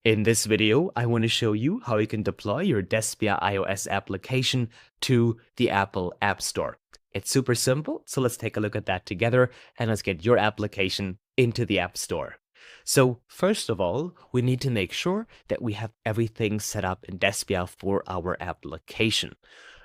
In this video, I want to show you how you can deploy your Despia iOS application to the Apple App Store. It's super simple, so let's take a look at that together and let's get your application into the App Store. So first of all, we need to make sure that we have everything set up in Despia for our application.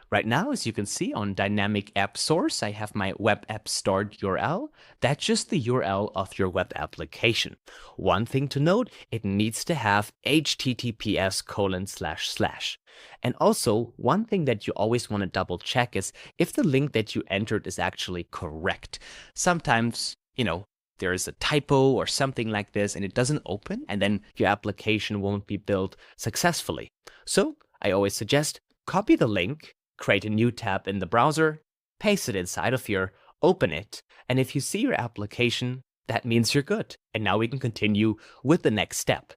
Right now, as you can see on Dynamic App Source, I have my web app start URL. That's just the URL of your web application. One thing to note, it needs to have https://. And also, one thing that you always want to double check is if the link that you entered is actually correct. Sometimes, there is a typo or something like this and it doesn't open, and then your application won't be built successfully. So I always suggest copy the link, create a new tab in the browser, paste it inside of here, open it, and if you see your application, that means you're good. And now we can continue with the next step.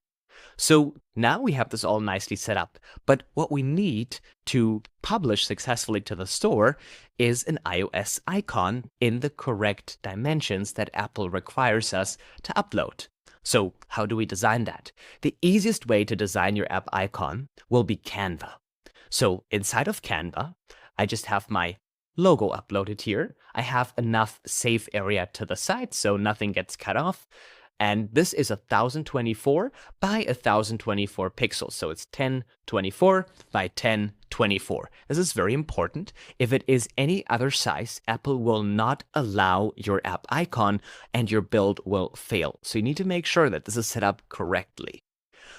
So now we have this all nicely set up, but what we need to publish successfully to the store is an iOS icon in the correct dimensions that Apple requires us to upload. So how do we design that? The easiest way to design your app icon will be Canva. So inside of Canva, I just have my logo uploaded here. I have enough safe area to the side so nothing gets cut off. And this is 1024 by 1024 pixels. So it's 1024 by 1024. This is very important. If it is any other size, Apple will not allow your app icon and your build will fail. So you need to make sure that this is set up correctly.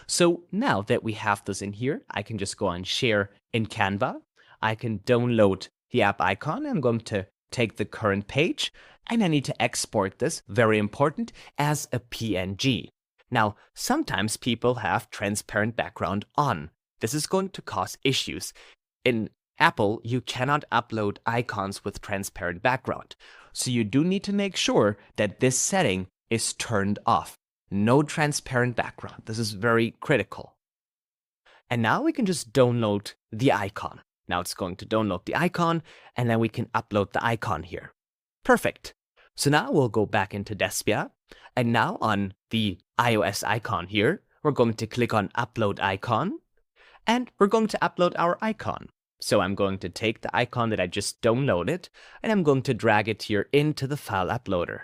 So now that we have this in here, I can just go and share in Canva. I can download the app icon. I'm going to take the current page and I need to export this, very important, as a PNG. Now, sometimes people have transparent background on. This is going to cause issues. In Apple, you cannot upload icons with transparent background. So you do need to make sure that this setting is turned off. No transparent background. This is very critical. And now we can just download the icon. Now it's going to download the icon, and then we can upload the icon here. Perfect. So now we'll go back into Despia, and now on the iOS icon here, we're going to click on Upload Icon, and we're going to upload our icon. So I'm going to take the icon that I just downloaded, and I'm going to drag it here into the file uploader.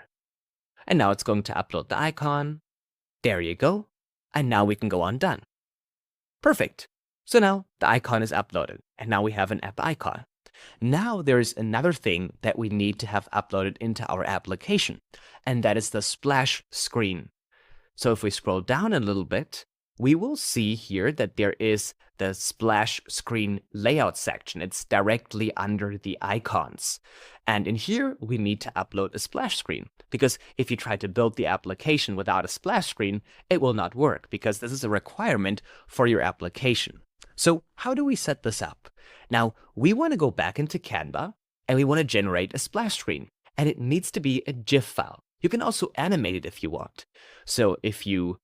And now it's going to upload the icon. There you go. And now we can go on done. Perfect. So now the icon is uploaded and now we have an app icon. Now there's another thing that we need to have uploaded into our application, and that is the splash screen. So if we scroll down a little bit, we will see here that there is the splash screen layout section. It's directly under the icons. And in here, we need to upload a splash screen, because if you try to build the application without a splash screen, it will not work, because this is a requirement for your application. So how do we set this up? Now, we want to go back into Canva and we want to generate a splash screen, and it needs to be a GIF file. You can also animate it if you want. So if you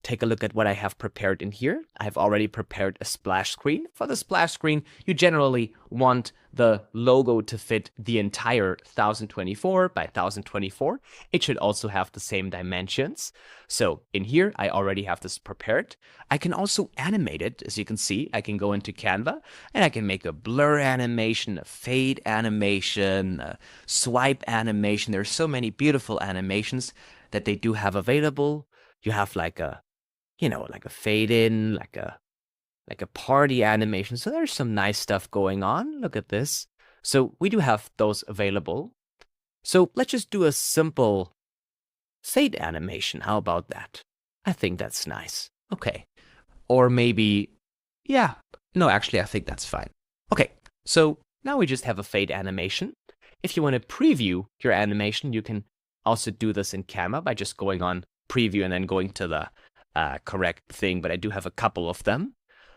take a look at what I have prepared in here. I've already prepared a splash screen. For the splash screen, you generally want the logo to fit the entire 1024 by 1024. It should also have the same dimensions. So in here, I already have this prepared. I can also animate it. As you can see, I can go into Canva and I can make a blur animation, a fade animation, a swipe animation. There's so many beautiful animations that they do have available. You have like a fade in, like a party animation. So there's some nice stuff going on. Look at this. So we do have those available. So let's just do a simple fade animation. How about that? I think that's nice. Okay. Or maybe, no, actually, I think that's fine. Okay. So now we just have a fade animation. If you want to preview your animation, you can also do this in Canva by just going on preview and then going to the correct thing, but I do have a couple of them.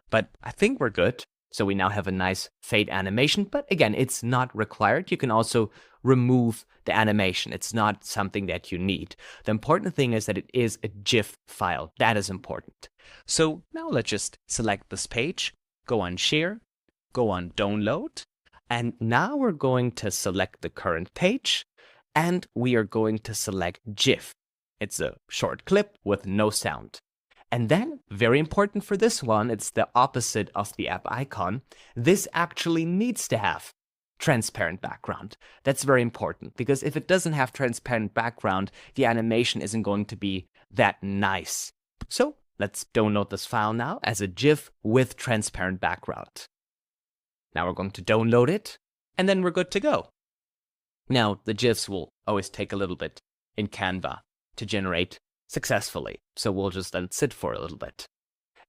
But I think we're good. So we now have a nice fade animation, but again, it's not required. You can also remove the animation. It's not something that you need. The important thing is that it is a GIF file. That is important. So now let's just select this page, go on share, go on download, and now we're going to select the current page, and we are going to select GIF. It's a short clip with no sound. And then, very important for this one, it's the opposite of the app icon. This actually needs to have transparent background. That's very important because if it doesn't have transparent background, the animation isn't going to be that nice. So let's download this file now as a GIF with transparent background. Now we're going to download it, and then we're good to go. Now, the GIFs will always take a little bit in Canva to generate successfully, so we'll just then sit for a little bit.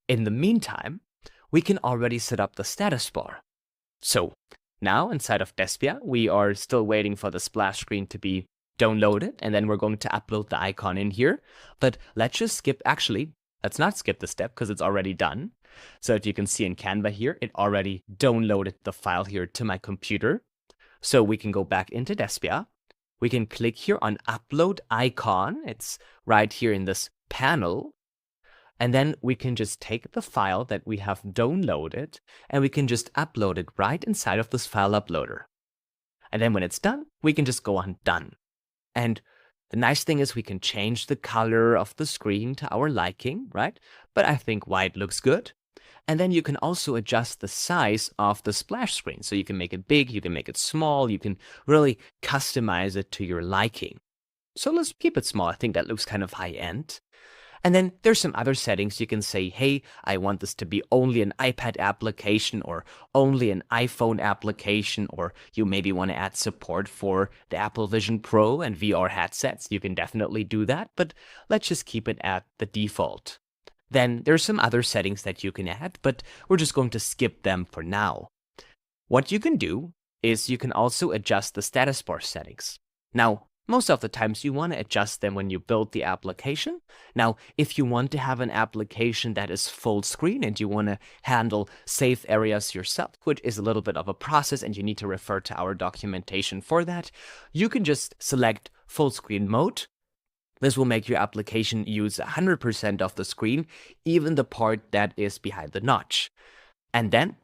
In the meantime, we can already set up the status bar. So now inside of Despia, we are still waiting for the splash screen to be downloaded, and then we're going to upload the icon in here. But let's just skip, actually, let's not skip the step because it's already done. So if you can see in Canva here, it already downloaded the file here to my computer. So we can go back into Despia. We can click here on Upload Icon. It's right here in this panel. And then we can just take the file that we have downloaded and we can just upload it right inside of this file uploader. And then when it's done, we can just go on Done. And the nice thing is we can change the color of the screen to our liking, right? But I think white looks good. And then you can also adjust the size of the splash screen. So you can make it big, you can make it small, you can really customize it to your liking. So let's keep it small. I think that looks kind of high end. And then there's some other settings. You can say, hey, I want this to be only an iPad application or only an iPhone application, or you maybe want to add support for the Apple Vision Pro and VR headsets. You can definitely do that, but let's just keep it at the default. Then there's some other settings that you can add, but we're just going to skip them for now. What you can do is you can also adjust the status bar settings. Now, most of the times you want to adjust them when you build the application. Now, if you want to have an application that is full screen and you want to handle safe areas yourself, which is a little bit of a process and you need to refer to our documentation for that, you can just select full screen mode. This will make your application use 100% of the screen, even the part that is behind the notch. And then,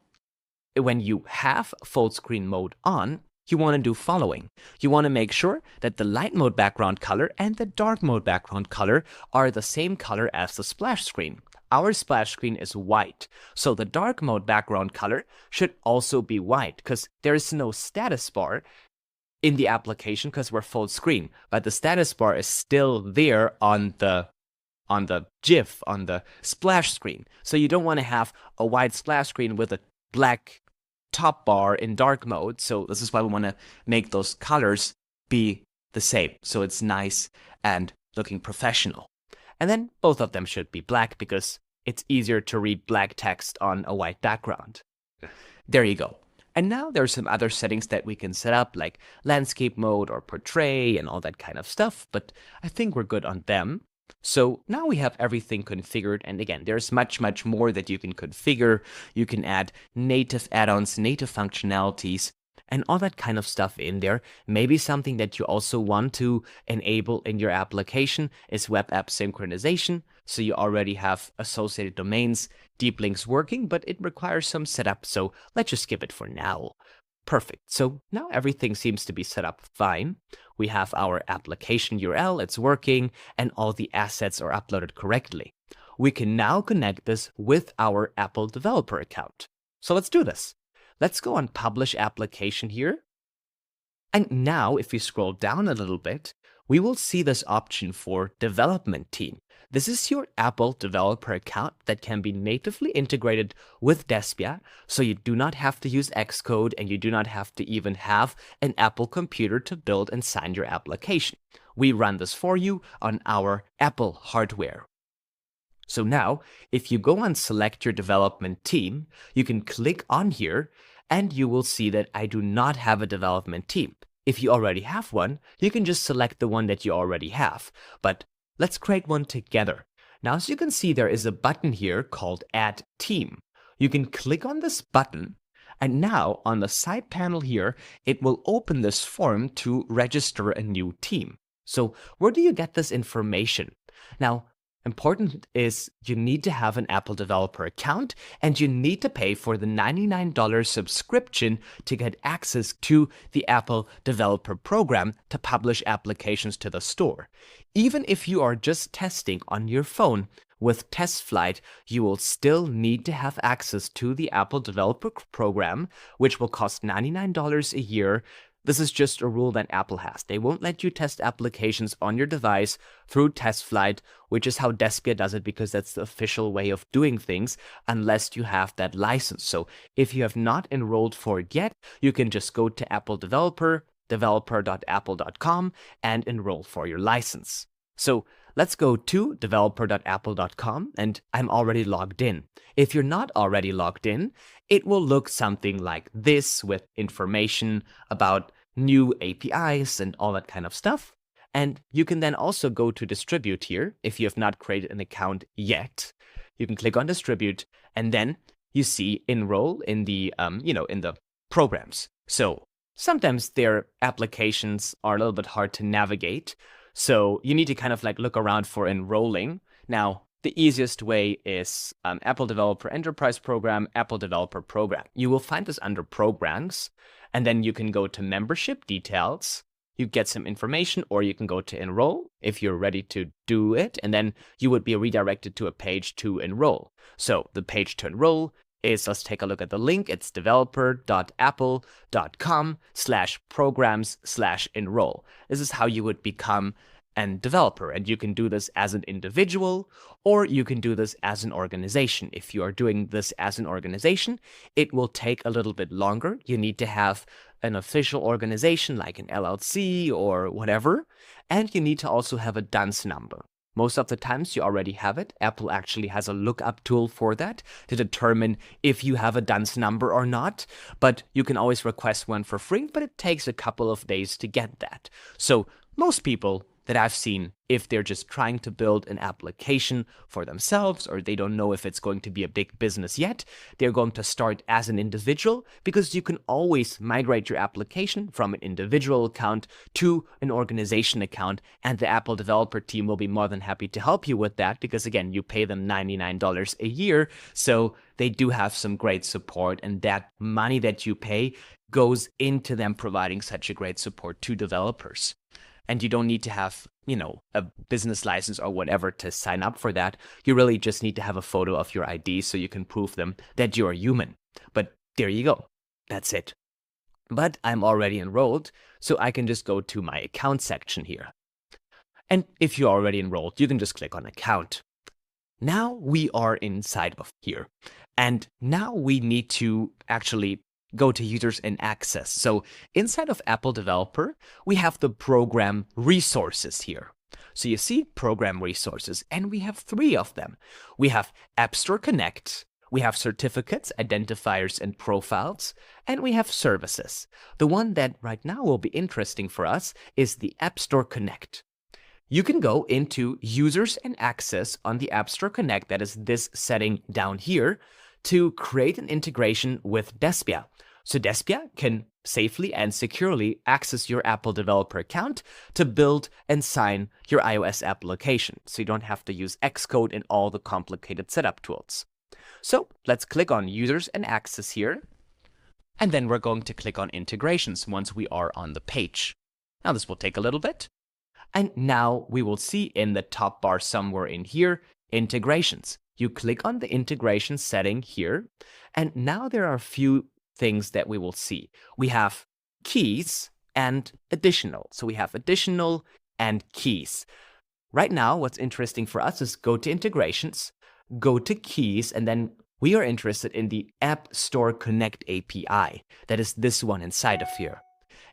when you have full screen mode on, you want to do following. You want to make sure that the light mode background color and the dark mode background color are the same color as the splash screen. Our splash screen is white, so the dark mode background color should also be white because there is no status bar in the application because we're full screen, but the status bar is still there on the GIF, on the splash screen. So you don't want to have a white splash screen with a black top bar in dark mode. So this is why we want to make those colors be the same. So it's nice and looking professional. And then both of them should be black because it's easier to read black text on a white background. There you go. And now there's some other settings that we can set up like landscape mode or portrait and all that kind of stuff, but I think we're good on them. So now we have everything configured, and again, there's much more that you can configure. You can add native add-ons, native functionalities, and all that kind of stuff in there. Maybe something that you also want to enable in your application is web app synchronization. So you already have associated domains, deep links working, but it requires some setup. So let's just skip it for now. Perfect. So now everything seems to be set up fine. We have our application URL, it's working, and all the assets are uploaded correctly. We can now connect this with our Apple developer account. So let's do this. Let's go on Publish Application here. And now if we scroll down a little bit, we will see this option for Development Team. This is your Apple developer account that can be natively integrated with Despia, so you do not have to use Xcode and you do not have to even have an Apple computer to build and sign your application. We run this for you on our Apple hardware. So now, if you go and select your development team, you can click on here and you will see that I do not have a development team. If you already have one, you can just select the one that you already have. But let's create one together. Now, as you can see, there is a button here called Add Team. You can click on this button, and now on the side panel here, it will open this form to register a new team. So where do you get this information? Now, important is you need to have an Apple developer account and you need to pay for the $99 subscription to get access to the Apple developer program to publish applications to the store. Even if you are just testing on your phone, with TestFlight, you will still need to have access to the Apple Developer Program, which will cost $99 a year. This is just a rule that Apple has. They won't let you test applications on your device through TestFlight, which is how Despia does it because that's the official way of doing things, unless you have that license. So if you have not enrolled for it yet, you can just go to Apple Developer, developer.apple.com, and enroll for your license. So let's go to developer.apple.com, and I'm already logged in. If you're not already logged in, it will look something like this with information about new APIs and all that kind of stuff. And you can then also go to distribute here if you have not created an account yet. You can click on distribute, and then you see enroll in the in the programs. So sometimes their applications are a little bit hard to navigate. So you need to kind of like look around for enrolling. Now, the easiest way is Apple Developer Enterprise Program, Apple Developer Program. You will find this under Programs, and then you can go to Membership Details. You get some information, or you can go to Enroll if you're ready to do it, and then you would be redirected to a page to enroll. So the page to enroll is, let's take a look at the link. It's developer.apple.com/programs/enroll. This is how you would become a developer, and you can do this as an individual, or you can do this as an organization. If you are doing this as an organization, it will take a little bit longer. You need to have an official organization like an LLC or whatever, and you need to also have a DUNS number. Most of the times you already have it. Apple actually has a lookup tool for that to determine if you have a DUNS number or not, but you can always request one for free, but it takes a couple of days to get that. So most people that I've seen, if they're just trying to build an application for themselves, or they don't know if it's going to be a big business yet, they're going to start as an individual, because you can always migrate your application from an individual account to an organization account, and the Apple developer team will be more than happy to help you with that, because again, you pay them $99 a year, so they do have some great support, and that money that you pay goes into them providing such a great support to developers. And you don't need to have, a business license or whatever to sign up for that. You really just need to have a photo of your ID so you can prove them that you're a human. But there you go. That's it. But I'm already enrolled, so I can just go to my account section here. And if you're already enrolled, you can just click on account. Now we are inside of here. And now we need to actually go to users and access. So inside of Apple Developer, we have the program resources here. So you see program resources, and we have 3 of them. We have AppStore Connect, we have certificates, identifiers, and profiles, and we have services. The one that right now will be interesting for us is the AppStore Connect. You can go into users and access on the AppStore Connect, that is this setting down here, to create an integration with Despia. So Despia can safely and securely access your Apple developer account to build and sign your iOS application. So you don't have to use Xcode and all the complicated setup tools. So let's click on users and access here. And then we're going to click on integrations once we are on the page. Now this will take a little bit. And now we will see in the top bar somewhere in here, integrations. You click on the integration setting here, and now there are a few things that we will see. We have keys and additional. So we have additional and keys. Right now, what's interesting for us is go to integrations, go to keys, and then we are interested in the AppStore Connect API. That is this one inside of here.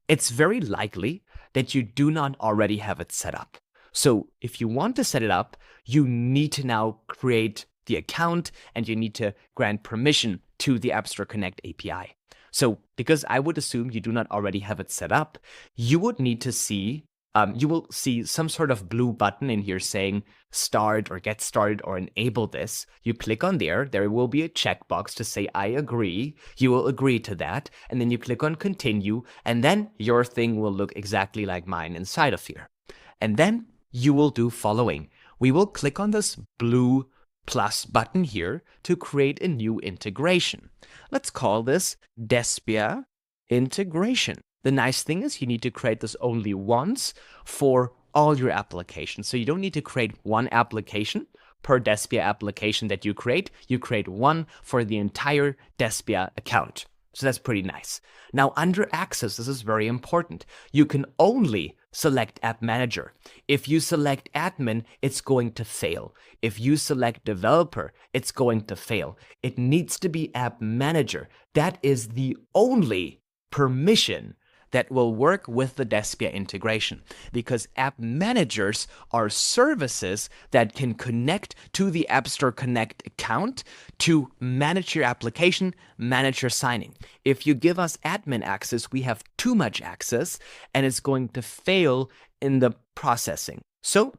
It's very likely that you do not already have it set up. So if you want to set it up, you need to now create the account, and you need to grant permission to the AppStore Connect API. So because I would assume you do not already have it set up, you would need to see, you will see some sort of blue button in here saying start or get started or enable this. You click on there, there will be a checkbox to say I agree. You will agree to that, and then you click on continue, and then your thing will look exactly like mine inside of here. And then you will do following. We will click on this blue plus button here to create a new integration. Let's call this Despia integration. The nice thing is you need to create this only once for all your applications. So you don't need to create one application per Despia application that you create one for the entire Despia account. So that's pretty nice. Now, under access, this is very important. You can only select App Manager. If you select Admin, it's going to fail. If you select Developer, it's going to fail. It needs to be App Manager. That is the only permission that will work with the Despia integration, because app managers are services that can connect to the AppStore Connect account to manage your application, manage your signing. If you give us admin access, we have too much access and it's going to fail in the processing. So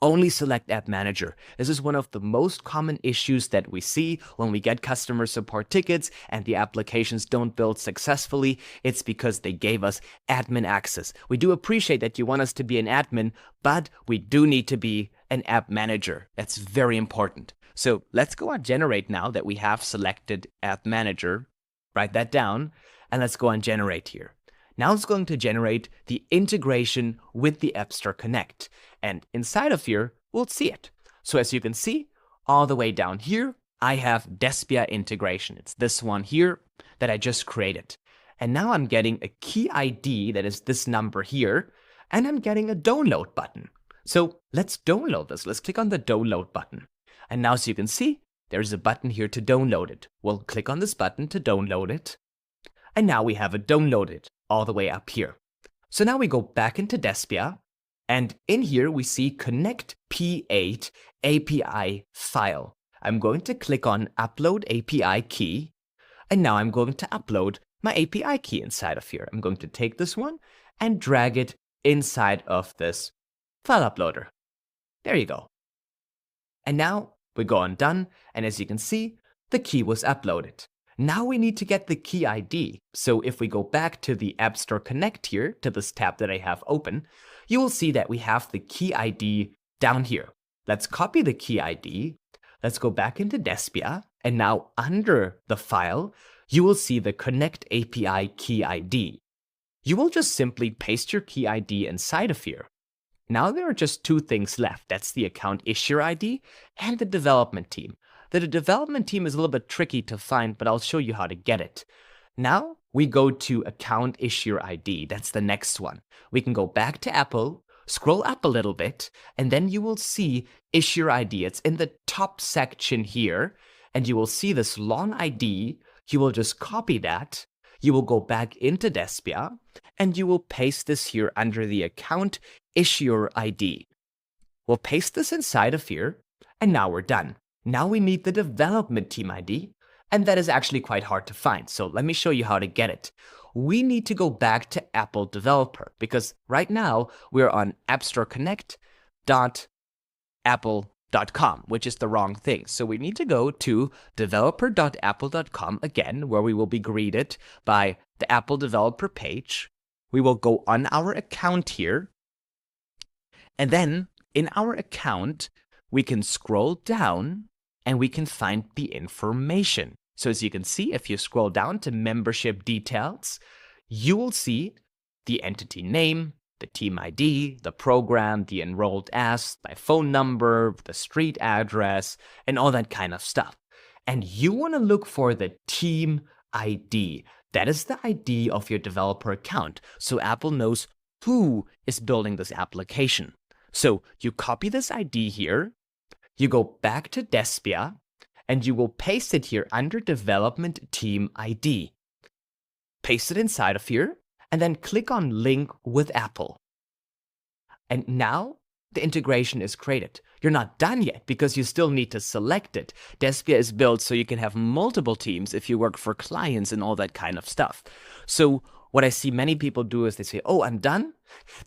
only select App Manager. This is one of the most common issues that we see when we get customer support tickets and the applications don't build successfully. It's because they gave us admin access. We do appreciate that you want us to be an admin, but we do need to be an App Manager. That's very important. So let's go on Generate now that we have selected App Manager. Write that down, and let's go on Generate here. Now it's going to generate the integration with the AppStore Connect. And inside of here, we'll see it. So as you can see, all the way down here, I have Despia integration. It's this one here that I just created. And now I'm getting a key ID that is this number here, and I'm getting a download button. So let's download this. Let's click on the download button. And now as you can see, there's a button here to download it. We'll click on this button to download it. And now we have it downloaded all the way up here. So now we go back into Despia, and in here we see Connect P8 API file. I'm going to click on Upload API Key, and now I'm going to upload my API key inside of here. I'm going to take this one and drag it inside of this file uploader. There you go. And now we go on Done, and as you can see, the key was uploaded. Now we need to get the key ID. So if we go back to the AppStore Connect here, to this tab that I have open, you will see that we have the key ID down here. Let's copy the key ID. Let's go back into Despia, and now under the file, you will see the Connect API key ID. You will just simply paste your key ID inside of here. Now there are just two things left. That's the account issuer ID and the development team. The development team is a little bit tricky to find, but I'll show you how to get it. Now we go to account issuer ID. That's the next one. We can go back to Apple, scroll up a little bit, and then you will see issuer ID. It's in the top section here, and you will see this long ID. You will just copy that. You will go back into Despia, and you will paste this here under the account issuer ID. We'll paste this inside of here, and now we're done. Now we need the development team ID, and that is actually quite hard to find. So let me show you how to get it. We need to go back to Apple Developer, because right now we're on appstoreconnect.apple.com, which is the wrong thing. So we need to go to developer.apple.com again, where we will be greeted by the Apple Developer page. We will go on our account here, and then in our account, we can scroll down and we can find the information. So as you can see, if you scroll down to membership details, you will see the entity name, the team ID, the program, the enrolled as, my phone number, the street address, and all that kind of stuff. And you want to look for the team ID. That is the ID of your developer account, so Apple knows who is building this application. So you copy this ID here, you go back to Despia, and you will paste it here under Development Team ID. Paste it inside of here, and then click on Link with Apple. And now the integration is created. You're not done yet because you still need to select it. Despia is built so you can have multiple teams if you work for clients and all that kind of stuff. So what I see many people do is they say, oh, I'm done.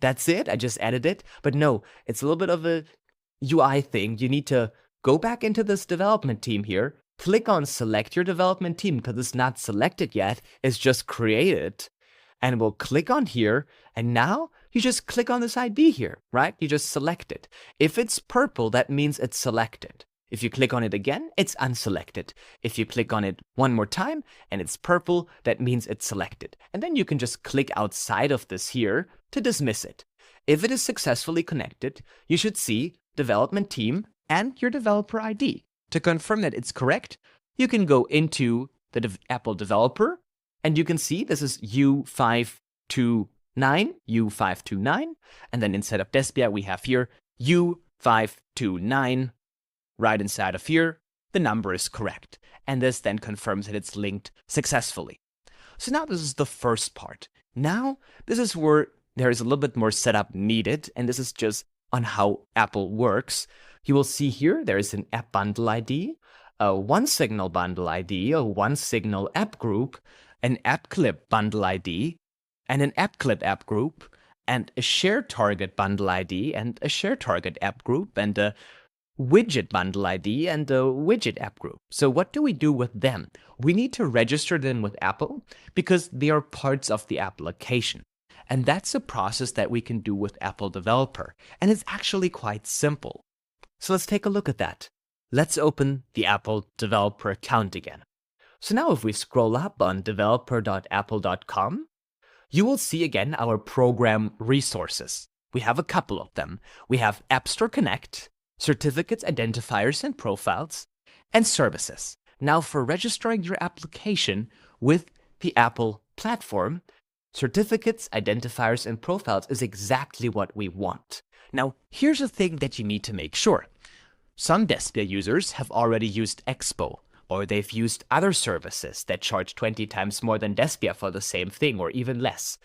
That's it. I just added it. But no, it's a little bit of a UI thing. You need to go back into this development team here, click on select your development team because it's not selected yet. It's just created. And we'll click on here. And now you just click on this ID here, right? You just select it. If it's purple, that means it's selected. If you click on it again, it's unselected. If you click on it one more time and it's purple, that means it's selected. And then you can just click outside of this here to dismiss it. If it is successfully connected, you should see development team and your developer ID. To confirm that it's correct, you can go into the Apple developer, and you can see this is U529, U529, and then instead of Despia, we have here U529. Right inside of here, the number is correct, and this then confirms that it's linked successfully. So now this is the first part. Now, this is where there is a little bit more setup needed, and this is just on how Apple works. You will see here there is an app bundle ID, a OneSignal bundle ID, a OneSignal app group, an app clip bundle ID, and an app clip app group, and a share target bundle ID, and a share target app group, and a widget bundle ID, and a widget app group. So what do we do with them? We need to register them with Apple because they are parts of the application. And that's a process that we can do with Apple Developer. And it's actually quite simple. So let's take a look at that. Let's open the Apple Developer account again. So now if we scroll up on developer.apple.com, you will see again our program resources. We have a couple of them. We have AppStore Connect, certificates, identifiers, and profiles, and services. Now for registering your application with the Apple platform, certificates, identifiers, and profiles is exactly what we want. Now, here's a thing that you need to make sure. Some Despia users have already used Expo, or they've used other services that charge 20 times more than Despia for the same thing, or even less.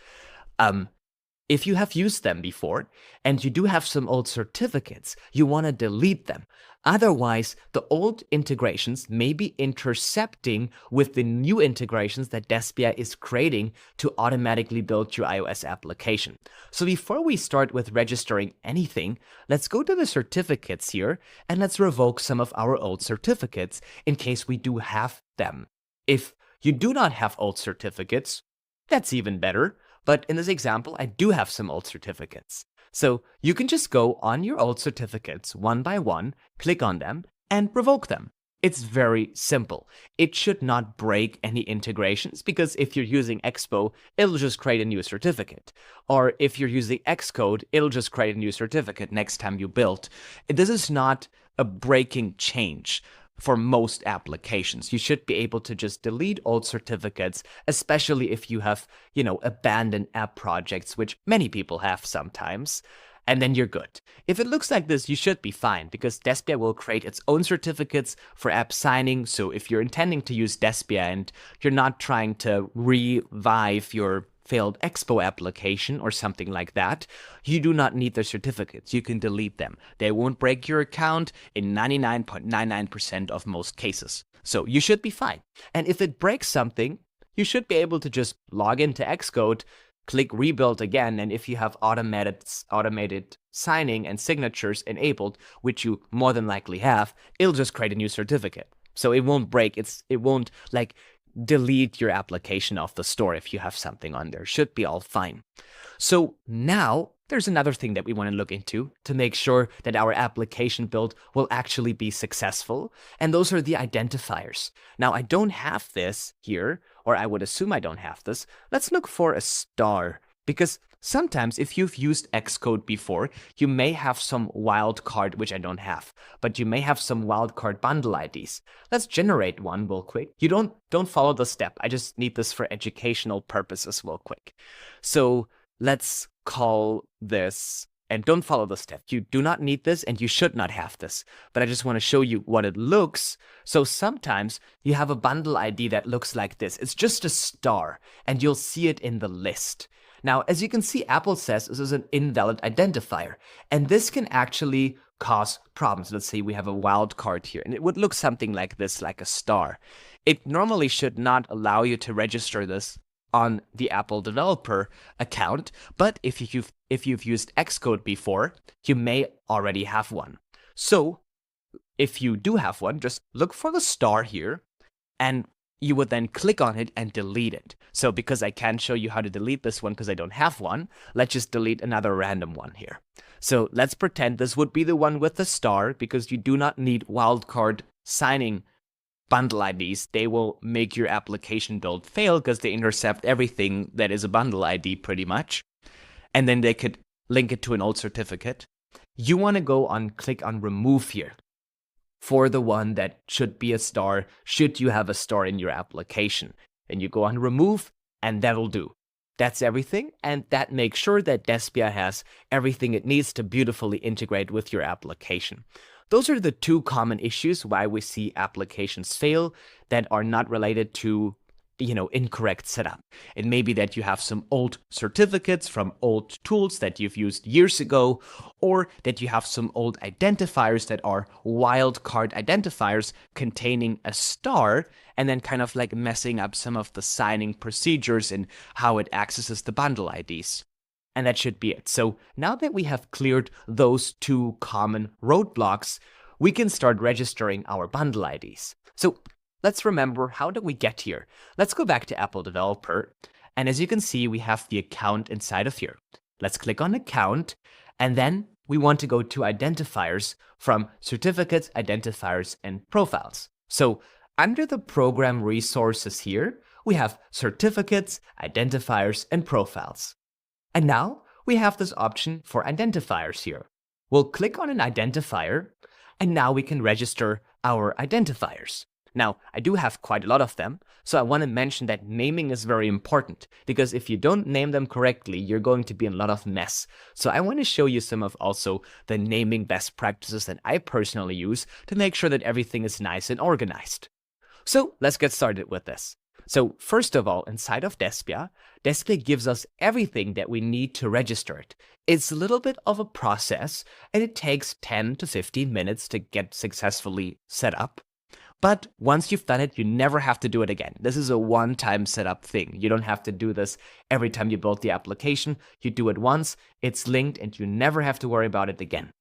If you have used them before, and you do have some old certificates, you want to delete them. Otherwise, the old integrations may be intercepting with the new integrations that Despia is creating to automatically build your iOS application. So before we start with registering anything, let's go to the certificates here, and let's revoke some of our old certificates in case we do have them. If you do not have old certificates, that's even better. But in this example, I do have some old certificates. So you can just go on your old certificates one by one, click on them, and revoke them. It's very simple. It should not break any integrations, because if you're using Expo, it'll just create a new certificate. Or if you're using Xcode, it'll just create a new certificate next time you build. This is not a breaking change. For most applications, you should be able to just delete old certificates, especially if you have, abandoned app projects, which many people have sometimes, and then you're good. If it looks like this, you should be fine, because Despia will create its own certificates for app signing. So if you're intending to use Despia and you're not trying to revive your failed Expo application or something like that, you do not need the certificates. You can delete them. They won't break your account in 99.99% of most cases. So you should be fine. And if it breaks something, you should be able to just log into Xcode, click rebuild again, and if you have automated signing and signatures enabled, which you more than likely have, it'll just create a new certificate. So it won't break. It won't delete your application off the store if you have something on there. Should be all fine. So now there's another thing that we want to look into to make sure that our application build will actually be successful, and those are the identifiers. Now I don't have this here, or I would assume I don't have this. Let's look for a star, because sometimes if you've used Xcode before, you may have some wildcard, which I don't have, but you may have some wildcard bundle IDs. Let's generate one real quick. You don't follow the step. I just need this for educational purposes real quick. So let's call this, and don't follow the step. You do not need this, and you should not have this, but I just want to show you what it looks. So sometimes you have a bundle ID that looks like this. It's just a star, and you'll see it in the list. Now, as you can see, Apple says this is an invalid identifier, and this can actually cause problems. Let's say we have a wildcard here, and it would look something like this, like a star. It normally should not allow you to register this on the Apple developer account, but if you've used Xcode before, you may already have one. So if you do have one, just look for the star here, and you would then click on it and delete it. So because I can't show you how to delete this one because I don't have one, let's just delete another random one here. So let's pretend this would be the one with the star, because you do not need wildcard signing bundle IDs. They will make your application build fail because they intercept everything that is a bundle ID pretty much. And then they could link it to an old certificate. You want to go on, click on remove here. for the one that should be a star, should you have a star in your application. And you go on remove, and that'll do. That's everything, and that makes sure that Despia has everything it needs to beautifully integrate with your application. Those are the two common issues why we see applications fail that are not related to incorrect setup. It may be that you have some old certificates from old tools that you've used years ago, or that you have some old identifiers that are wildcard identifiers containing a star, and then kind of like messing up some of the signing procedures and how it accesses the bundle IDs. And that should be it. So now that we have cleared those two common roadblocks, we can start registering our bundle IDs. So let's remember, how did we get here? Let's go back to Apple Developer. And as you can see, we have the account inside of here. Let's click on account. And then we want to go to identifiers from certificates, identifiers, and profiles. So under the program resources here, we have certificates, identifiers, and profiles. And now we have this option for identifiers here. We'll click on an identifier, and now we can register our identifiers. Now, I do have quite a lot of them, so I want to mention that naming is very important, because if you don't name them correctly, you're going to be in a lot of mess. So I want to show you some of also the naming best practices that I personally use to make sure that everything is nice and organized. So let's get started with this. So first of all, inside of Despia gives us everything that we need to register it. It's a little bit of a process, and it takes 10 to 15 minutes to get successfully set up. But once you've done it, you never have to do it again. This is a one-time setup thing. You don't have to do this every time you build the application. You do it once, it's linked, and you never have to worry about it again.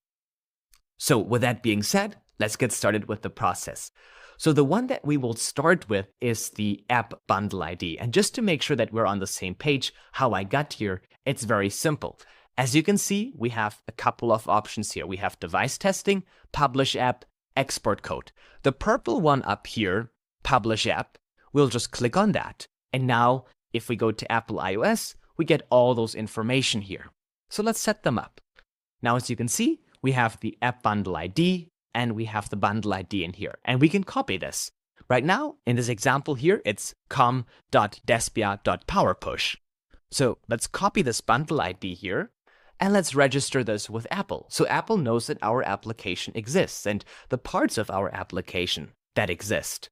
So with that being said, let's get started with the process. So the one that we will start with is the app bundle ID. And just to make sure that we're on the same page, how I got here, it's very simple. As you can see, we have a couple of options here. We have device testing, publish app, export code. The purple one up here, publish app, we'll just click on that. And now if we go to Apple iOS, we get all those information here. So let's set them up. Now, as you can see, we have the app bundle ID, and we have the bundle ID in here, and we can copy this. Right now, in this example here, it's com.despia.powerpush. So let's copy this bundle ID here, and let's register this with Apple. So Apple knows that our application exists, and the parts of our application that exist.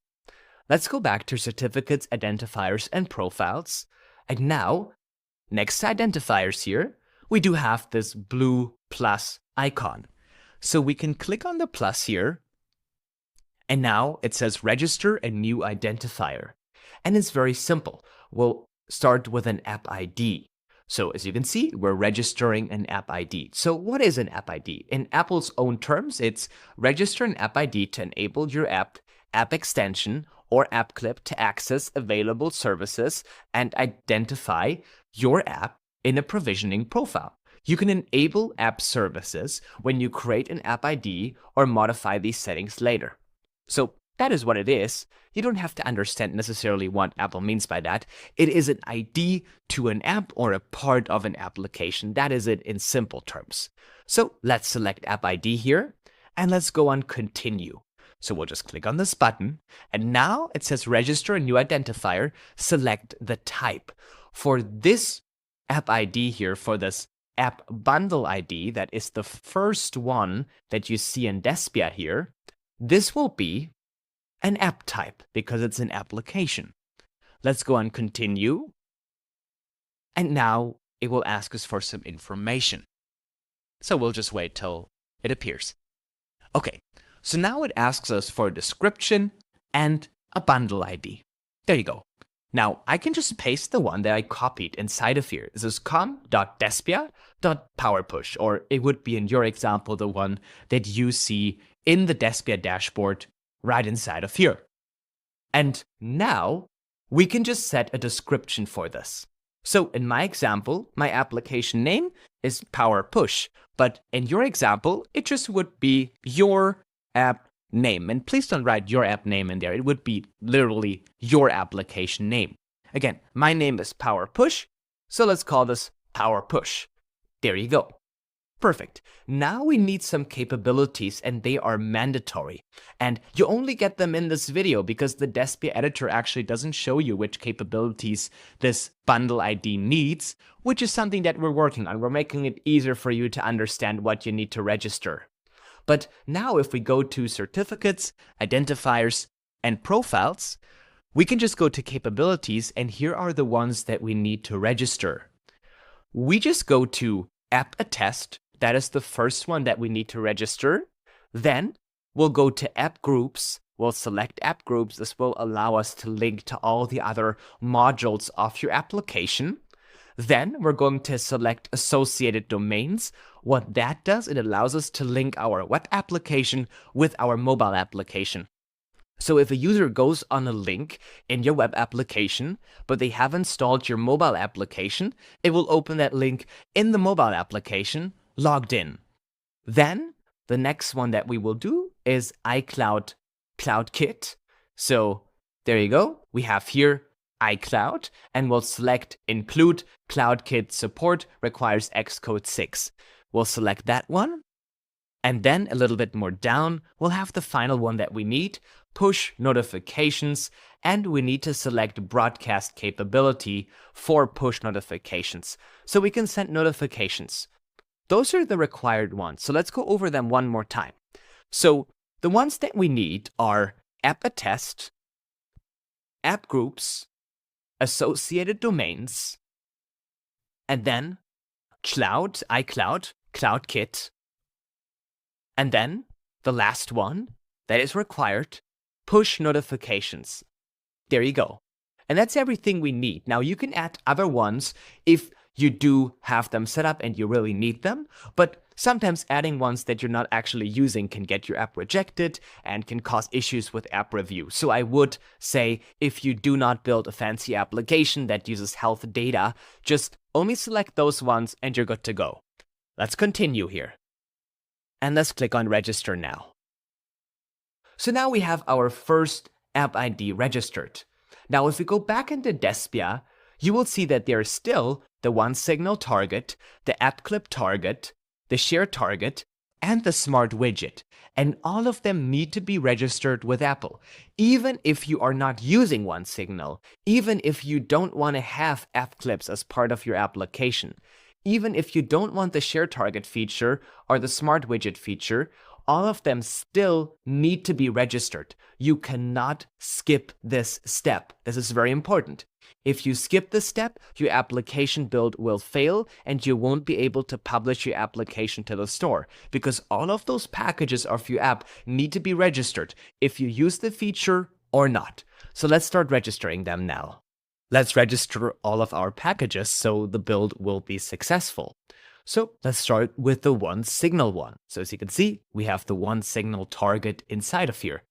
Let's go back to certificates, identifiers, and profiles. And now, next to identifiers here, we do have this blue plus icon. So we can click on the plus here, and now it says register a new identifier. And it's very simple. We'll start with an app ID. So as you can see, we're registering an app ID. So what is an app ID? In Apple's own terms, it's register an app ID to enable your app extension, or app clip to access available services and identify your app in a provisioning profile. You can enable app services when you create an app ID or modify these settings later. So that is what it is. You don't have to understand necessarily what Apple means by that. It is an ID to an app or a part of an application. That is it in simple terms. So let's select app ID here, and let's go on continue. So we'll just click on this button, and now it says register a new identifier. Select the type. For this app ID here, for this app bundle ID, that is the first one that you see in Despia here, this will be an app type because it's an application. Let's go on continue. And now it will ask us for some information. So we'll just wait till it appears. Okay, so now it asks us for a description and a bundle ID. There you go. Now, I can just paste the one that I copied inside of here. This is com.despia.powerpush, or it would be in your example the one that you see in the Despia dashboard right inside of here. And now we can just set a description for this. So in my example, my application name is PowerPush, but in your example, it just would be your app name. And please don't write your app name in there. It would be literally your application name. Again, my name is PowerPush, so let's call this PowerPush. There you go. Perfect. Now we need some capabilities, and they are mandatory. And you only get them in this video because the Despia editor actually doesn't show you which capabilities this bundle ID needs, which is something that we're working on. We're making it easier for you to understand what you need to register. But now if we go to certificates, identifiers, and profiles, we can just go to capabilities, and here are the ones that we need to register. We just go to app attest. That is the first one that we need to register. Then we'll go to app groups. We'll select app groups. This will allow us to link to all the other modules of your application. Then we're going to select associated domains. What that does, it allows us to link our web application with our mobile application. So if a user goes on a link in your web application, but they have installed your mobile application, it will open that link in the mobile application, logged in. Then the next one that we will do is iCloud CloudKit. So there you go. We have here iCloud, and we'll select include CloudKit support requires Xcode 6. We'll select that one. And then a little bit more down, we'll have the final one that we need, push notifications, and we need to select broadcast capability for push notifications. So we can send notifications. Those are the required ones. So let's go over them one more time. So the ones that we need are app attest, app groups, associated domains, and then iCloud, CloudKit, and then the last one that is required, push notifications. There you go. And that's everything we need. Now you can add other ones if you do have them set up and you really need them, but sometimes adding ones that you're not actually using can get your app rejected and can cause issues with app review. So I would say if you do not build a fancy application that uses health data, just only select those ones and you're good to go. Let's continue here. And let's click on register now. So now we have our first app ID registered. Now if we go back into Despia, you will see that there is still the OneSignal target, the app clip target, the share target, and the smart widget. And all of them need to be registered with Apple. Even if you are not using OneSignal, even if you don't want to have app clips as part of your application, even if you don't want the share target feature or the smart widget feature, all of them still need to be registered. You cannot skip this step. This is very important. If you skip this step, your application build will fail and you won't be able to publish your application to the store because all of those packages of your app need to be registered if you use the feature or not. So let's start registering them now. Let's register all of our packages so the build will be successful. So let's start with the OneSignal one. So as you can see, we have the OneSignal target inside of here.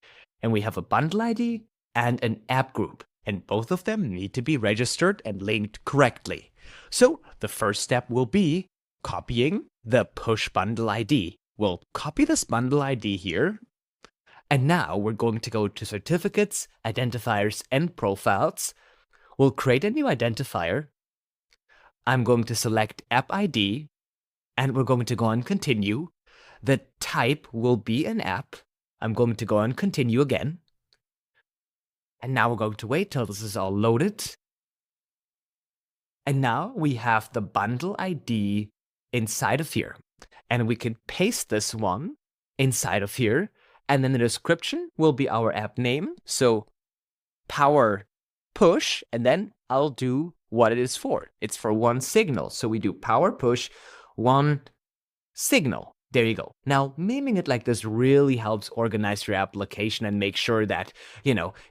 And we have a bundle ID and an app group. And both of them need to be registered and linked correctly. So the first step will be copying the push bundle ID. We'll copy this bundle ID here. And now we're going to go to certificates, identifiers, and profiles. We'll create a new identifier. I'm going to select app ID. And we're going to go on continue. The type will be an app. I'm going to go on continue again. And now we're going to wait till this is all loaded. And now we have the bundle ID inside of here. And we can paste this one inside of here. And then the description will be our app name. So power push, and then I'll do what it is for. It's for OneSignal. So we do power push OneSignal. There you go. Now, naming it like this really helps organize your application and make sure that,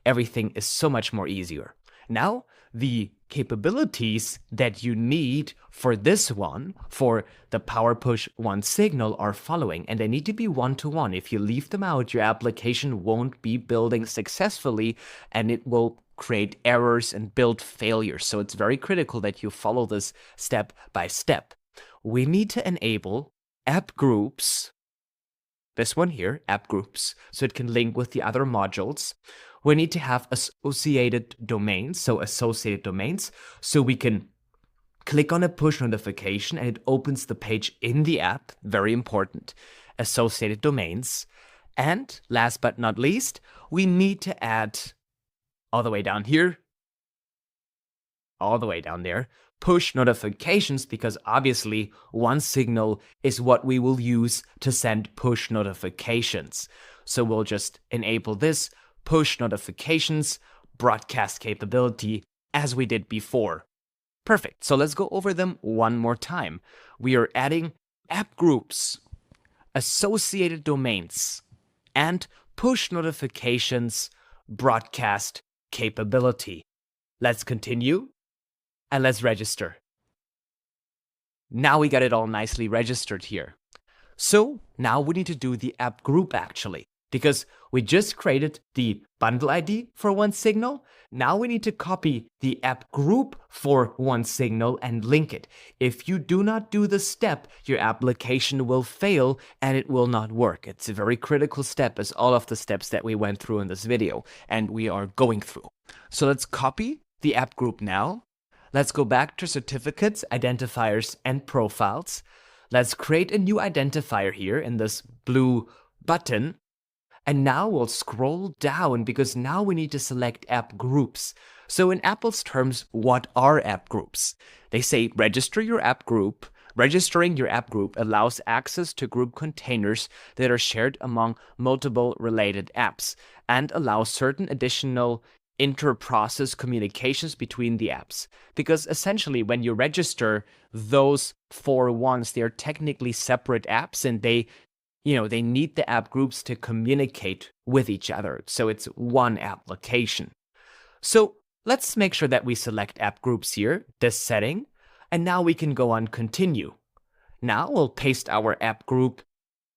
everything is so much more easier. Now, the capabilities that you need for this one, for the Power Push OneSignal, are following, and they need to be one-to-one. If you leave them out, your application won't be building successfully, and it will create errors and build failures. So it's very critical that you follow this step by step. We need to enable app groups, this one here, app groups, so it can link with the other modules. We need to have associated domains, so we can click on a push notification and it opens the page in the app, very important, associated domains. And last but not least, we need to add all the way down here, all the way down there, push notifications, because obviously OneSignal is what we will use to send push notifications. So we'll just enable this push notifications broadcast capability as we did before. Perfect. So let's go over them one more time. We are adding app groups, associated domains, and push notifications broadcast capability. Let's continue and let's register. Now we got it all nicely registered here. So now we need to do the app group actually, because we just created the bundle ID for OneSignal. Now we need to copy the app group for OneSignal and link it. If you do not do the step, your application will fail and it will not work. It's a very critical step, as all of the steps that we went through in this video and we are going through. So let's copy the app group now. Let's go back to certificates, identifiers, and profiles. Let's create a new identifier here in this blue button. And now we'll scroll down, because now we need to select app groups. So in Apple's terms, what are app groups? They say register your app group. Registering your app group allows access to group containers that are shared among multiple related apps and allows certain additional inter-process communications between the apps. Because essentially when you register those 4 ones, they're technically separate apps and they need the app groups to communicate with each other. So it's one application. So let's make sure that we select app groups here, this setting, and now we can go on continue. Now we'll paste our app group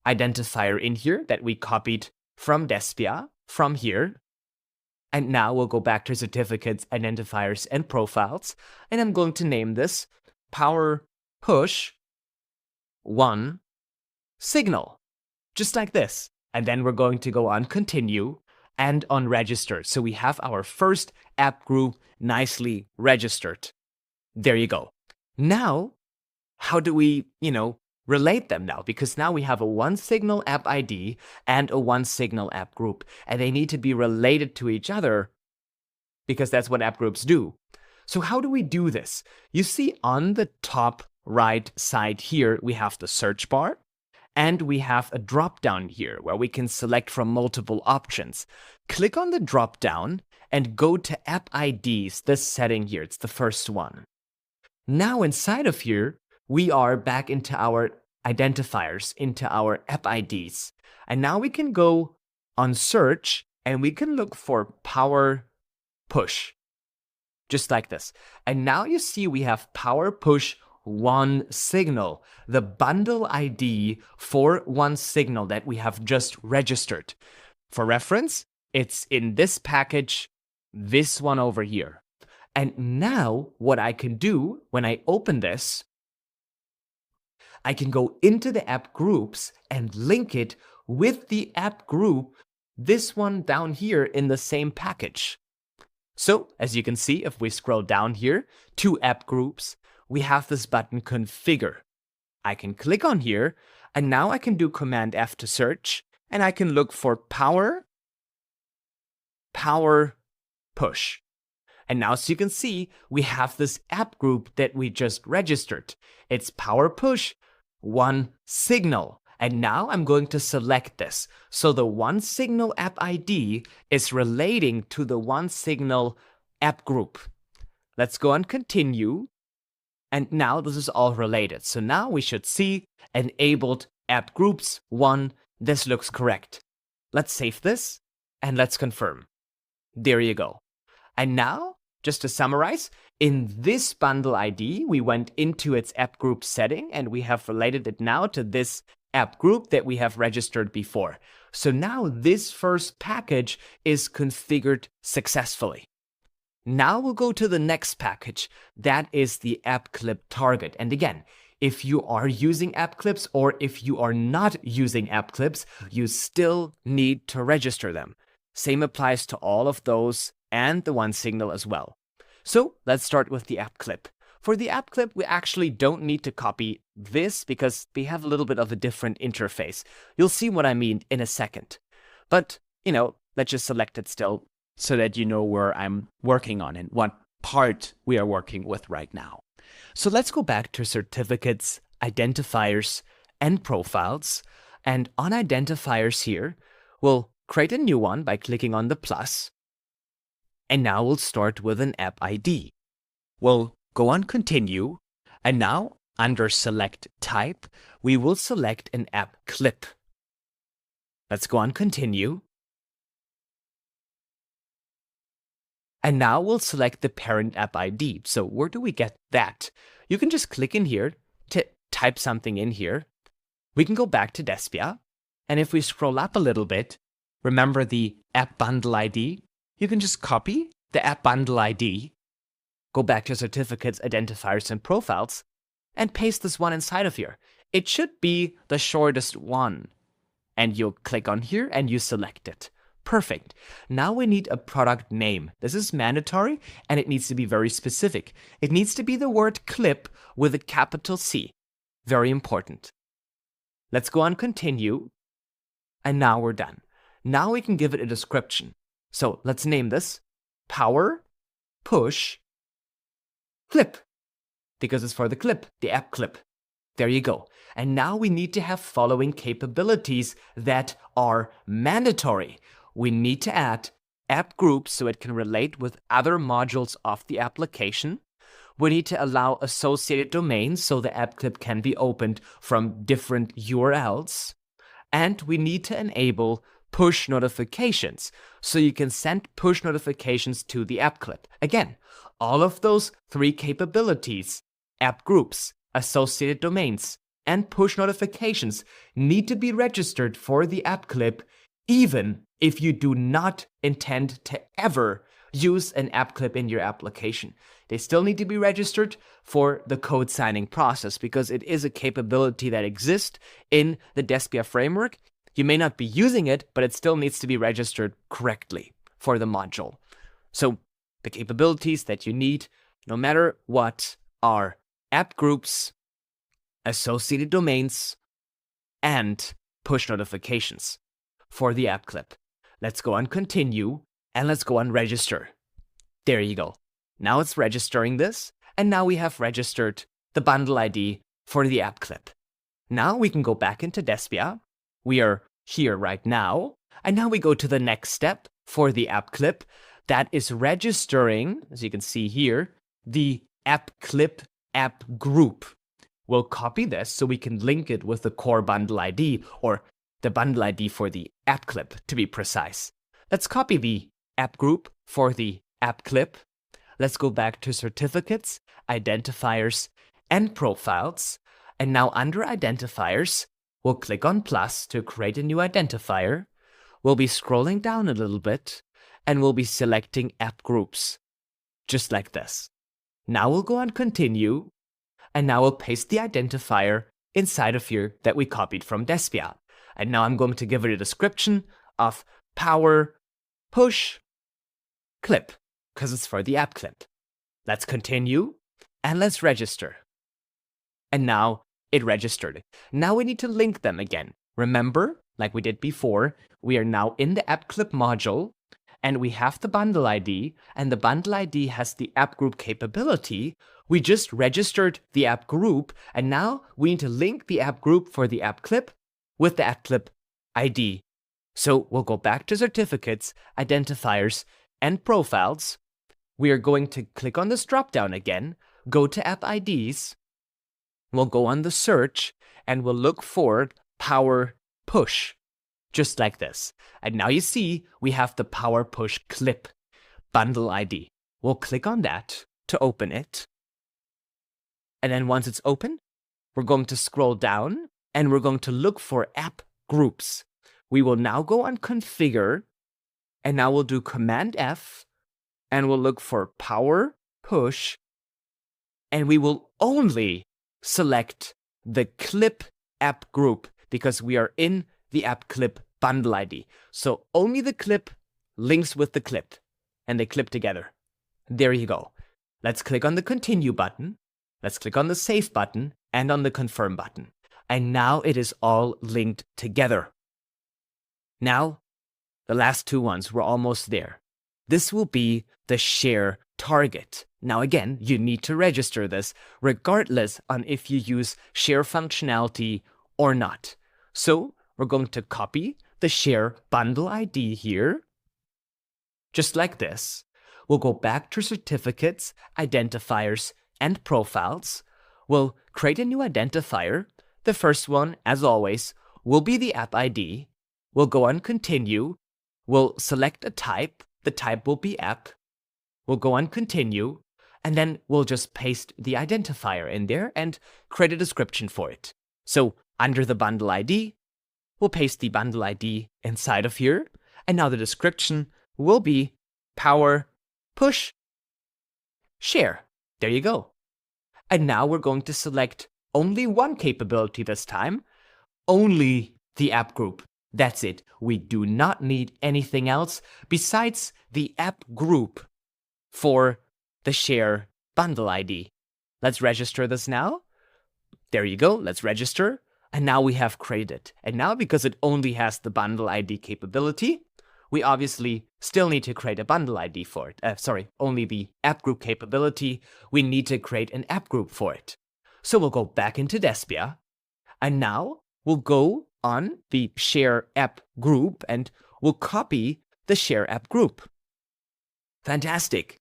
identifier in here that we copied from Despia, from here. And now we'll go back to certificates, identifiers, and profiles. And I'm going to name this Power Push OneSignal. Just like this. And then we're going to go on continue and on register. So we have our first app group nicely registered. There you go. Now, how do we, relate them now? Because now we have a OneSignal app ID and a OneSignal app group, and they need to be related to each other because that's what app groups do. So how do we do this? You see on the top right side here, we have the search bar. And we have a drop down here where we can select from multiple options. Click on the drop down and go to App IDs, this setting here. It's the first one. Now inside of here, we are back into our identifiers, into our App IDs. And now we can go on search and we can look for Power Push. Just like this. And now you see we have Power Push OneSignal, the bundle ID for OneSignal that we have just registered. For reference, it's in this package, this one over here. And now what I can do when I open this, I can go into the app groups and link it with the app group, this one down here in the same package. So as you can see, if we scroll down here to app groups, we have this button configure. I can click on here and now I can do Command F to search and I can look for Power Push. And now as you can see, we have this app group that we just registered. It's Power Push OneSignal. And now I'm going to select this. So the OneSignal app ID is relating to the OneSignal app group. Let's go and continue. And now this is all related. So now we should see enabled app groups 1. This looks correct. Let's save this and let's confirm. There you go. And now, just to summarize, in this bundle ID, we went into its app group setting and we have related it now to this app group that we have registered before. So now this first package is configured successfully. Now we'll go to the next package. That is the app clip target. And again, if you are using app clips or if you are not using app clips, you still need to register them. Same applies to all of those and the OneSignal as well. So let's start with the app clip. For the app clip, we actually don't need to copy this because they have a little bit of a different interface. You'll see what I mean in a second. But, let's just select it still so that you know where I'm working on and what part we are working with right now. So let's go back to certificates, identifiers, and profiles. And on identifiers here, we'll create a new one by clicking on the plus. And now we'll start with an app ID. We'll go on continue. And now under select type, we will select an app clip. Let's go on continue. And now we'll select the parent app ID. So where do we get that? You can just click in here to type something in here. We can go back to Despia. And if we scroll up a little bit, remember the app bundle ID? You can just copy the app bundle ID, go back to certificates, identifiers, and profiles, and paste this one inside of here. It should be the shortest one. And you'll click on here and you select it. Perfect. Now we need a product name. This is mandatory and it needs to be very specific. It needs to be the word clip with a capital C. Very important. Let's go on continue. And now we're done. Now we can give it a description. So let's name this Power Push Clip, because it's for the clip, the app clip. There you go. And now we need to have following capabilities that are mandatory. We need to add app groups so it can relate with other modules of the application. We need to allow associated domains so the app clip can be opened from different URLs. And we need to enable push notifications so you can send push notifications to the app clip. Again, all of those three capabilities, app groups, associated domains, and push notifications need to be registered for the app clip even if you do not intend to ever use an app clip in your application. They still need to be registered for the code signing process because it is a capability that exists in the Despia framework. You may not be using it, but it still needs to be registered correctly for the module. So the capabilities that you need, no matter what, are app groups, associated domains, and push notifications for the app clip. Let's go on continue and let's go on register. There you go. Now it's registering this, and now we have registered the bundle ID for the app clip. Now we can go back into Despia. We are here right now, and now we go to the next step for the app clip. That is registering, as you can see here, the app clip app group. We'll copy this so we can link it with the core bundle ID, or the bundle ID for the app clip to be precise. Let's copy the app group for the app clip. Let's go back to certificates, identifiers, and profiles. And now under identifiers, we'll click on plus to create a new identifier. We'll be scrolling down a little bit and we'll be selecting app groups, just like this. Now we'll go on continue, and now we'll paste the identifier inside of here that we copied from Despia. And now I'm going to give it a description of Power Push Clip, because it's for the app clip. Let's continue and let's register. And now it registered. Now we need to link them again. Remember, like we did before, we are now in the app clip module and we have the bundle ID, and the bundle ID has the app group capability. We just registered the app group, and now we need to link the app group for the app clip with the app clip ID. So we'll go back to certificates, identifiers, and profiles. We are going to click on this dropdown again, go to app IDs, we'll go on the search, and we'll look for Power Push, just like this. And now you see we have the Power Push Clip bundle ID. We'll click on that to open it. And then once it's open, we're going to scroll down and we're going to look for app groups. We will now go on configure, and now we'll do Command F, and we'll look for Power Push, and we will only select the clip app group because we are in the app clip bundle ID. So only the clip links with the clip, and they clip together. There you go. Let's click on the continue button. Let's click on the Save button and on the Confirm button. And now it is all linked together. Now, the last two ones, we're almost there. This will be the share target. Now again, you need to register this regardless on if you use share functionality or not. So we're going to copy the share bundle ID here, just like this. We'll go back to certificates, identifiers, and profiles. We'll create a new identifier. The first one, as always, will be the app ID. We'll go on continue. We'll select a type. The type will be app. We'll go on continue. And then we'll just paste the identifier in there and create a description for it. So under the bundle ID, we'll paste the bundle ID inside of here. And now the description will be power, push, share. There you go. And now we're going to select only one capability this time, only the app group. That's it. We do not need anything else besides the app group for the share bundle ID. Let's register this now. There you go. Let's register. And now we have created. And now because it only has the bundle ID capability, we obviously still need to create a bundle ID for it. Only the app group capability. We need to create an app group for it. So we'll go back into Despia. And now we'll go on the share app group and we'll copy the share app group. Fantastic.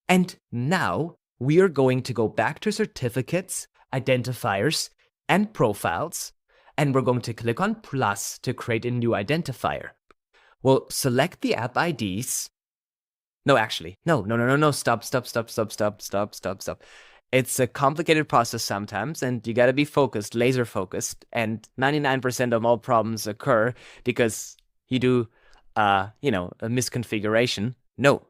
And now we are going to go back to certificates, identifiers, and profiles, and we're going to click on plus to create a new identifier. We'll select the app IDs. No, stop. It's a complicated process sometimes, and you gotta be focused, laser focused, and 99% of all problems occur because you do, a misconfiguration. No,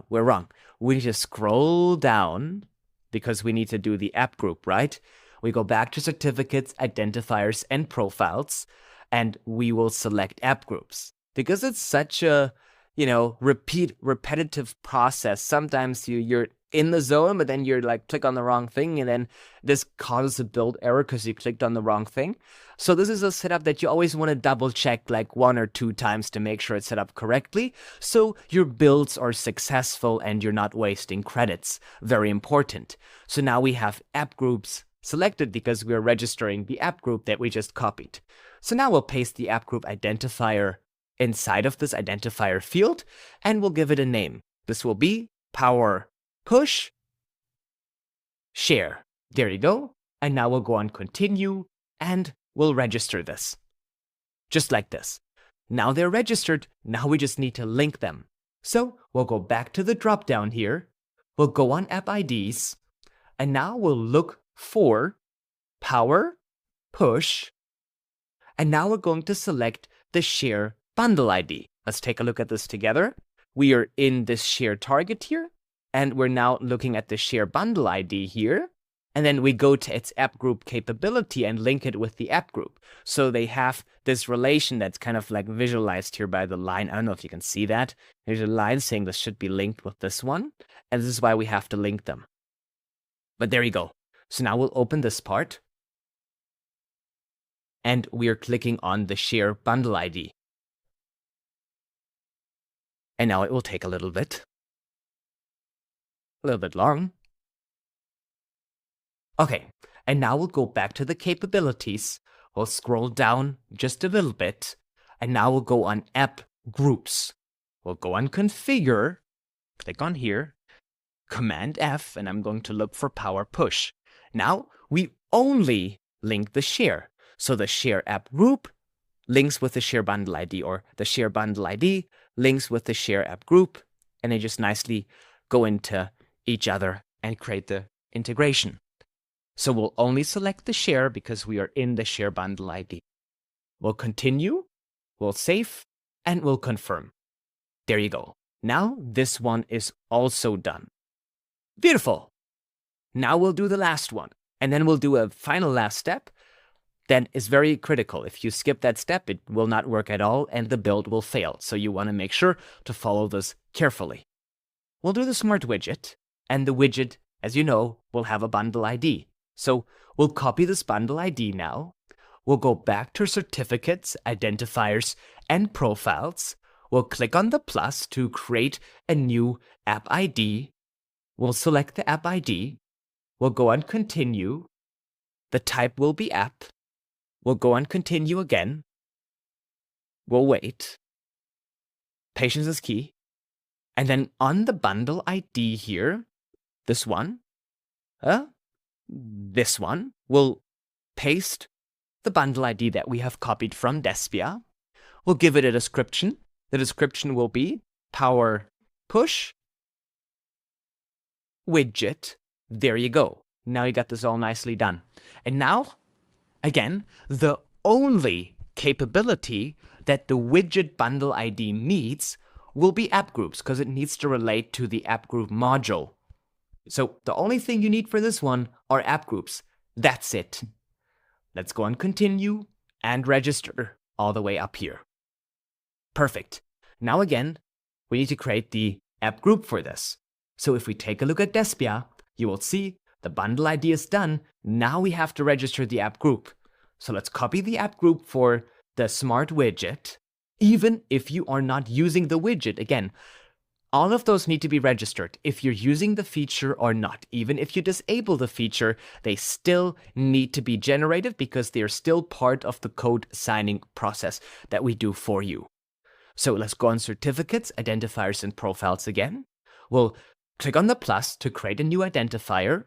we're wrong. We need to scroll down because we need to do the app group, right? We go back to certificates, identifiers, and profiles, and we will select app groups. Because it's such a, repetitive process. Sometimes you're in the zone, but then you're like, click on the wrong thing, and then this causes a build error because you clicked on the wrong thing. So this is a setup that you always want to double check like 1 or 2 times to make sure it's set up correctly, so your builds are successful and you're not wasting credits. Very important. So now we have app groups selected because we're registering the app group that we just copied. So now we'll paste the app group identifier inside of this identifier field, and we'll give it a name. This will be power, push, share. There you go. And now we'll go on continue and we'll register this. Just like this. Now they're registered. Now we just need to link them. So we'll go back to the drop down here. We'll go on app IDs. And now we'll look for power, push. And now we're going to select the share bundle ID. Let's take a look at this together. We are in this share target here. And we're now looking at the share bundle ID here. And then we go to its app group capability and link it with the app group. So they have this relation that's kind of like visualized here by the line. I don't know if you can see that. There's a line saying this should be linked with this one. And this is why we have to link them. But there you go. So now we'll open this part. And we are clicking on the share bundle ID. And now it will take a little bit long. Okay, and now we'll go back to the capabilities. We'll scroll down just a little bit, and now we'll go on app groups. We'll go on configure, click on here, Command F, and I'm going to look for power push. Now we only link the share. So the share app group links with the share bundle ID, or the share bundle ID links with the share app group, and they just nicely go into each other and create the integration. So we'll only select the share because we are in the share bundle ID. We'll continue, we'll save, and we'll confirm. There you go. Now this one is also done. Beautiful. Now we'll do the last one, and then we'll do a final last step that is very critical. If you skip that step, it will not work at all, and the build will fail. So you want to make sure to follow this carefully. We'll do the smart widget and the widget as you know, will have a bundle ID. So we'll copy this bundle ID now. We'll go back to certificates, identifiers, and profiles. We'll click on the plus to create a new app ID. We'll select the app ID. We'll go on continue. The type will be app. We'll go on continue again. We'll wait. Patience is key. And then on the bundle ID here, this one, we'll paste the bundle ID that we have copied from Despia. We'll give it a description. The description will be power push widget. There you go. Now you got this all nicely done. And now, again, the only capability that the widget bundle ID needs will be app groups, because it needs to relate to the app group module. So the only thing you need for this one are app groups. That's it. Let's go on continue and register all the way up here. Perfect. Now again, we need to create the app group for this. So if we take a look at Despia, you will see the bundle ID is done. Now we have to register the app group. So let's copy the app group for the smart widget. Even if you are not using the widget, again, all of those need to be registered if you're using the feature or not. Even if you disable the feature, they still need to be generated because they are still part of the code signing process that we do for you. So let's go on certificates, identifiers, and profiles again. We'll click on the plus to create a new identifier.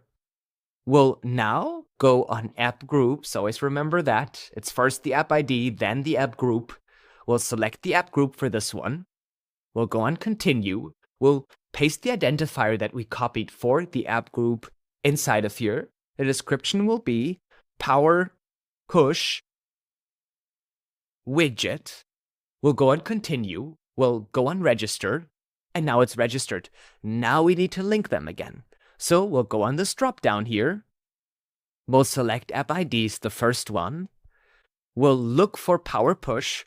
We'll now go on app groups. Always remember that. It's first the app ID, then the app group. We'll select the app group for this one. We'll go on continue. We'll paste the identifier that we copied for the app group inside of here. The description will be power push widget. We'll go on continue. We'll go on register. And now it's registered. Now we need to link them again. So we'll go on this drop down here. We'll select app IDs, the first one. We'll look for power push,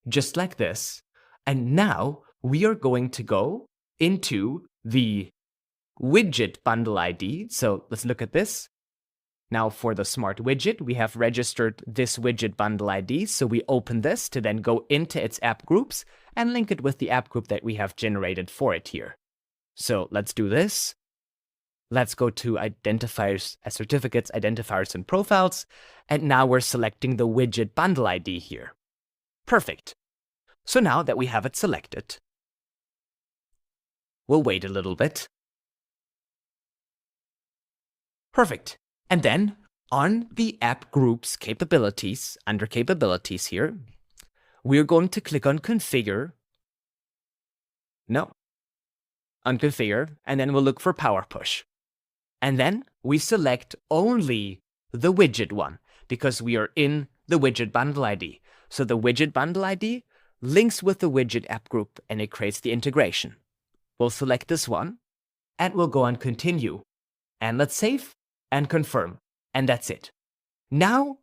just like this. And now we are going to go into the widget bundle ID. So let's look at this. Now for the smart widget, we have registered this widget bundle ID. So we open this to then go into its app groups and link it with the app group that we have generated for it here. So let's do this. Let's go to identifiers, certificates, identifiers, and profiles. And now we're selecting the widget bundle ID here. Perfect. So now that we have it selected, we'll wait a little bit. Perfect. And then on the app groups capabilities, under capabilities here, we're going to click on configure. No. On configure, and then we'll look for power push. And then we select only the widget one because we are in the widget bundle ID. So the widget bundle ID links with the widget app group and it creates the integration. We'll select this one and we'll go on continue. And let's save and confirm. And that's it. Now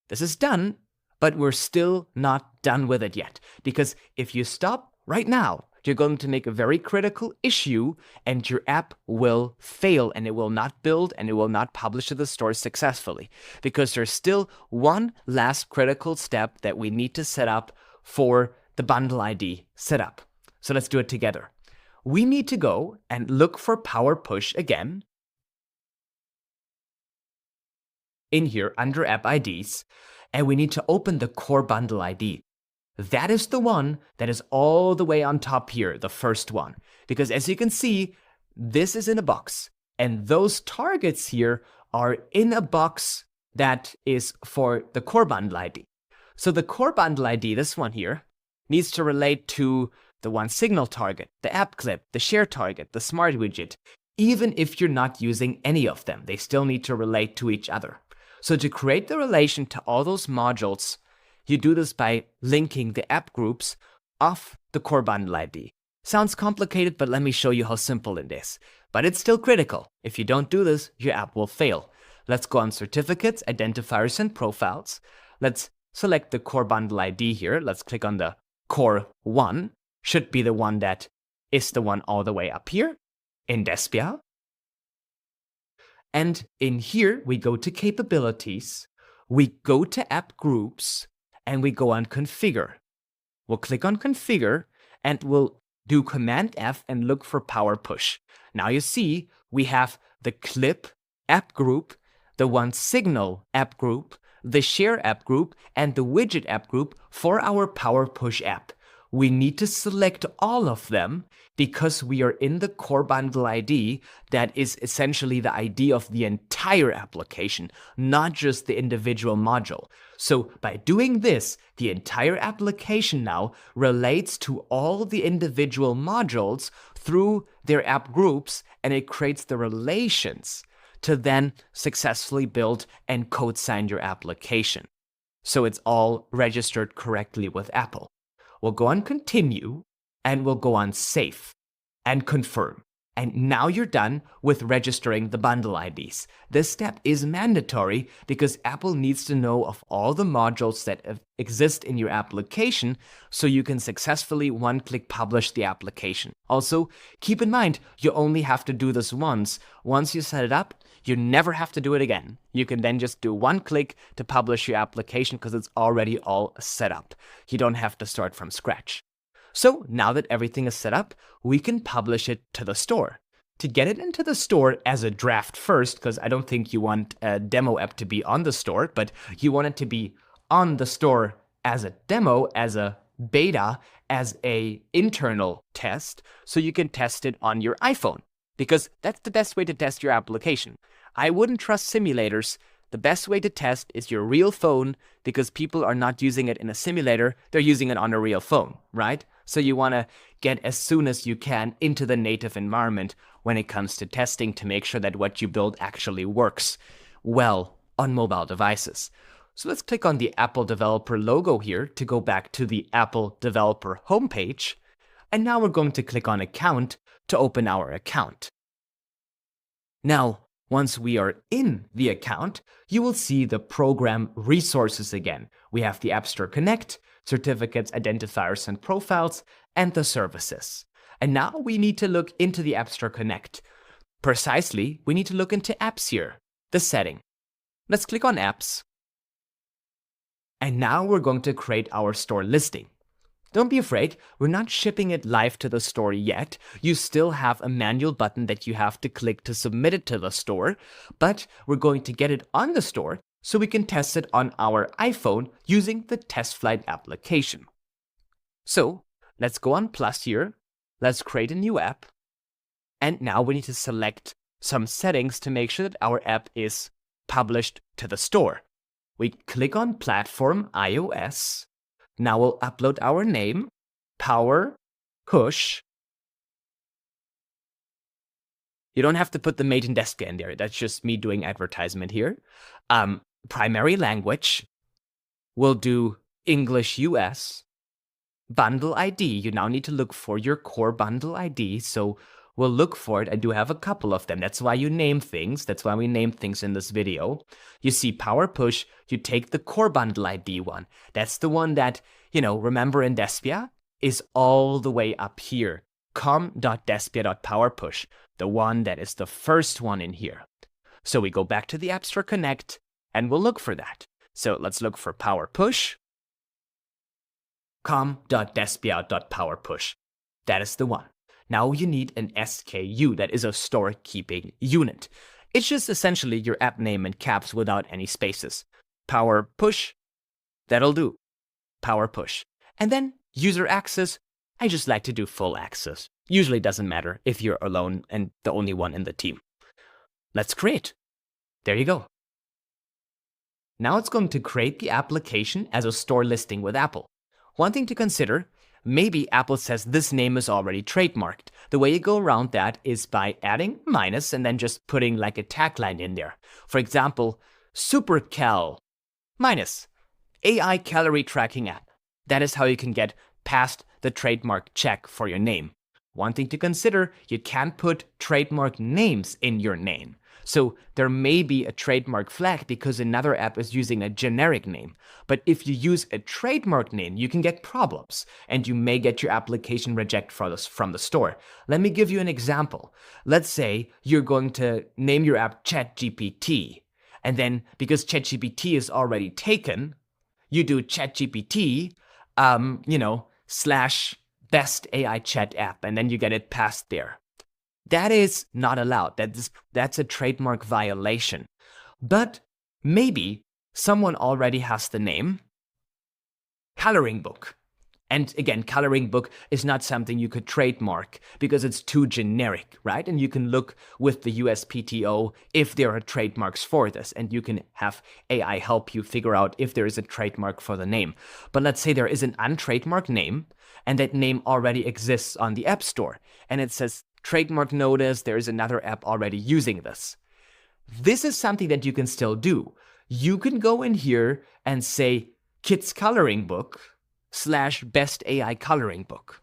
this is done, but we're still not done with it yet. Because if you stop right now, you're going to make a very critical issue and your app will fail and it will not build and it will not publish to the store successfully. Because there's still one last critical step that we need to set up for the bundle ID setup. So let's do it together. We need to go and look for power push again in here under app IDs, and we need to open the core bundle ID. That is the one that is all the way on top here, the first one. Because as you can see, this is in a box. And those targets here are in a box that is for the core bundle ID. So the core bundle ID, this one here, needs to relate to the OneSignal target, the app clip, the share target, the smart widget. Even if you're not using any of them, they still need to relate to each other. So to create the relation to all those modules, you do this by linking the app groups of the core bundle ID. Sounds complicated, but let me show you how simple it is. But it's still critical. If you don't do this, your app will fail. Let's go on certificates, identifiers, and profiles. Let's select the core bundle ID here. Let's click on the core one. Should be the one that is the one all the way up here. in Despia. And in here, we go to Capabilities, we go to App Groups, and we go on Configure. We'll click on Configure, and we'll do Command F and look for Power Push. Now you see we have the Clip app group, the OneSignal app group, the Share app group, and the Widget app group for our Power Push app. We need to select all of them because we are in the core bundle ID that is essentially the ID of the entire application, not just the individual module. So by doing this, the entire application now relates to all the individual modules through their app groups, and it creates the relations to then successfully build and code sign your application. So it's all registered correctly with Apple. We'll go on Continue, and we'll go on Save and Confirm. And now you're done with registering the bundle IDs. This step is mandatory because Apple needs to know of all the modules that exist in your application so you can successfully one-click publish the application. Also, keep in mind, you only have to do this once. Once you set it up, you never have to do it again. You can then just do one click to publish your application because it's already all set up. You don't have to start from scratch. So now that everything is set up, we can publish it to the store. To get it into the store as a draft first, because I don't think you want a demo app to be on the store, but you want it to be on the store as a demo, as a beta, as a internal test, so you can test it on your iPhone, because that's the best way to test your application. I wouldn't trust simulators. The best way to test is your real phone, because people are not using it in a simulator, they're using it on a real phone, right? So you want to get as soon as you can into the native environment when it comes to testing to make sure that what you build actually works well on mobile devices. So let's click on the Apple Developer logo here to go back to the Apple Developer homepage. And now we're going to click on Account to open our account. Now, once we are in the account, you will see the program resources again. We have the AppStore Connect, certificates, identifiers, and profiles, and the services. And now we need to look into the AppStore Connect. Precisely, we need to look into Apps here, the setting. Let's click on Apps. And now we're going to create our store listing. Don't be afraid, we're not shipping it live to the store yet. You still have a manual button that you have to click to submit it to the store, but we're going to get it on the store so we can test it on our iPhone using the TestFlight application. So let's go on Plus here, let's create a new app, and now we need to select some settings to make sure that our app is published to the store. We click on Platform iOS. Now we'll upload our name, Power Push. You don't have to put the Made in Despia in there. That's just me doing advertisement here. Primary language. We'll do English US. Bundle ID. You now need to look for your core bundle ID. So we'll look for it. I do have a couple of them. That's why you name things. That's why we name things in this video. You see Power Push. You take the core bundle ID one. That's the one that, remember in Despia is all the way up here. com.despia.powerpush. The one that is the first one in here. So we go back to the AppStore Connect and we'll look for that. So let's look for Power Push. com.despia.powerpush. That is the one. Now you need an SKU, that is a store keeping unit. It's just essentially your app name in caps without any spaces. Power Push, that'll do. Power Push. And then user access, I just like to do full access. Usually doesn't matter if you're alone and the only one in the team. Let's create. There you go. Now it's going to create the application as a store listing with Apple. One thing to consider, maybe Apple says this name is already trademarked. The way you go around that is by adding minus and then just putting like a tagline in there. For example, SuperCal minus AI calorie tracking app. That is how you can get past the trademark check for your name. One thing to consider, you can't put trademark names in your name. So there may be a trademark flag because another app is using a generic name. But if you use a trademark name, you can get problems and you may get your application rejected from the store. Let me give you an example. Let's say you're going to name your app ChatGPT. And then because ChatGPT is already taken, you do ChatGPT, / best AI chat app, and then you get it passed there. That is not allowed. That's a trademark violation. But maybe someone already has the name coloring book. And again, coloring book is not something you could trademark because it's too generic, right? And you can look with the USPTO if there are trademarks for this, and you can have AI help you figure out if there is a trademark for the name. But let's say there is an untrademarked name, and that name already exists on the App Store, and it says trademark notice, there is another app already using this. This is something that you can still do. You can go in here and say kids coloring book / best AI coloring book.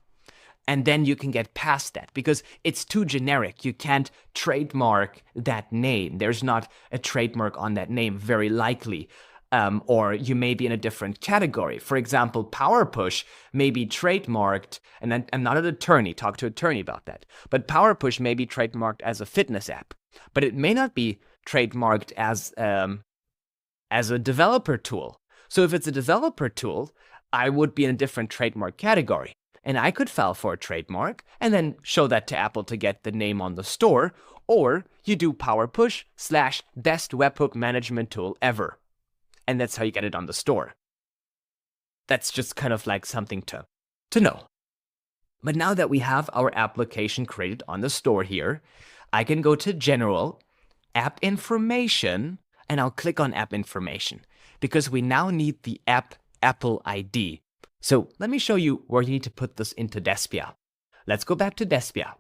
And then you can get past that because it's too generic. You can't trademark that name. There's not a trademark on that name, very likely. Or you may be in a different category. For example, Power Push may be trademarked, and I'm not an attorney, talk to an attorney about that. But Power Push may be trademarked as a fitness app, but it may not be trademarked as a developer tool. So if it's a developer tool, I would be in a different trademark category. And I could file for a trademark and then show that to Apple to get the name on the store. Or you do Power Push / best webhook management tool ever. And that's how you get it on the store. That's just kind of like something to know. But now that we have our application created on the store here, I can go to General, App Information, and I'll click on App Information because we now need the Apple ID. So let me show you where you need to put this into Despia. Let's go back to Despia.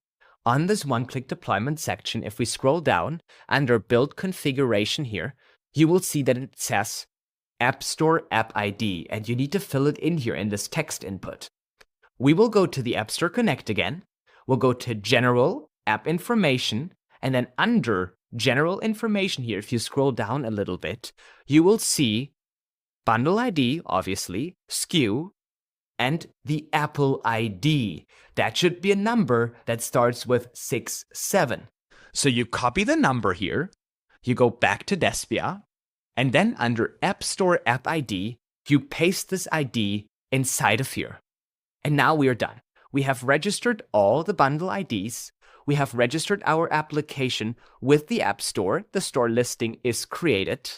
On this one-click deployment section, if we scroll down under Build Configuration here, you will see that it says AppStore App ID, and you need to fill it in here in this text input. We will go to the AppStore Connect again. We'll go to General, App Information, and then under General Information here, if you scroll down a little bit, you will see Bundle ID, obviously, SKU, and the Apple ID. That should be a number that starts with 67. So you copy the number here, you go back to Despia, and then under App Store App ID, you paste this ID inside of here. And now we are done. We have registered all the bundle IDs. We have registered our application with the App Store. The store listing is created.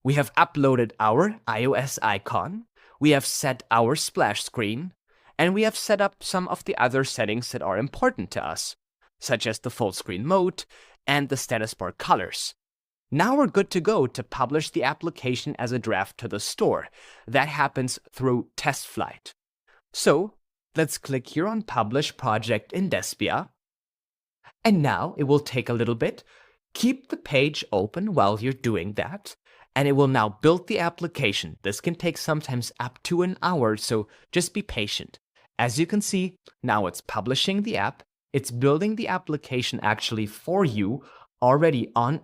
We have uploaded our iOS icon. We have set our splash screen. And we have set up some of the other settings that are important to us, such as the full screen mode and the status bar colors. Now we're good to go to publish the application as a draft to the store. That happens through TestFlight. So let's click here on Publish Project in Despia. And now it will take a little bit. Keep the page open while you're doing that. And it will now build the application. This can take sometimes up to an hour, so just be patient. As you can see, now it's publishing the app. It's building the application actually for you already on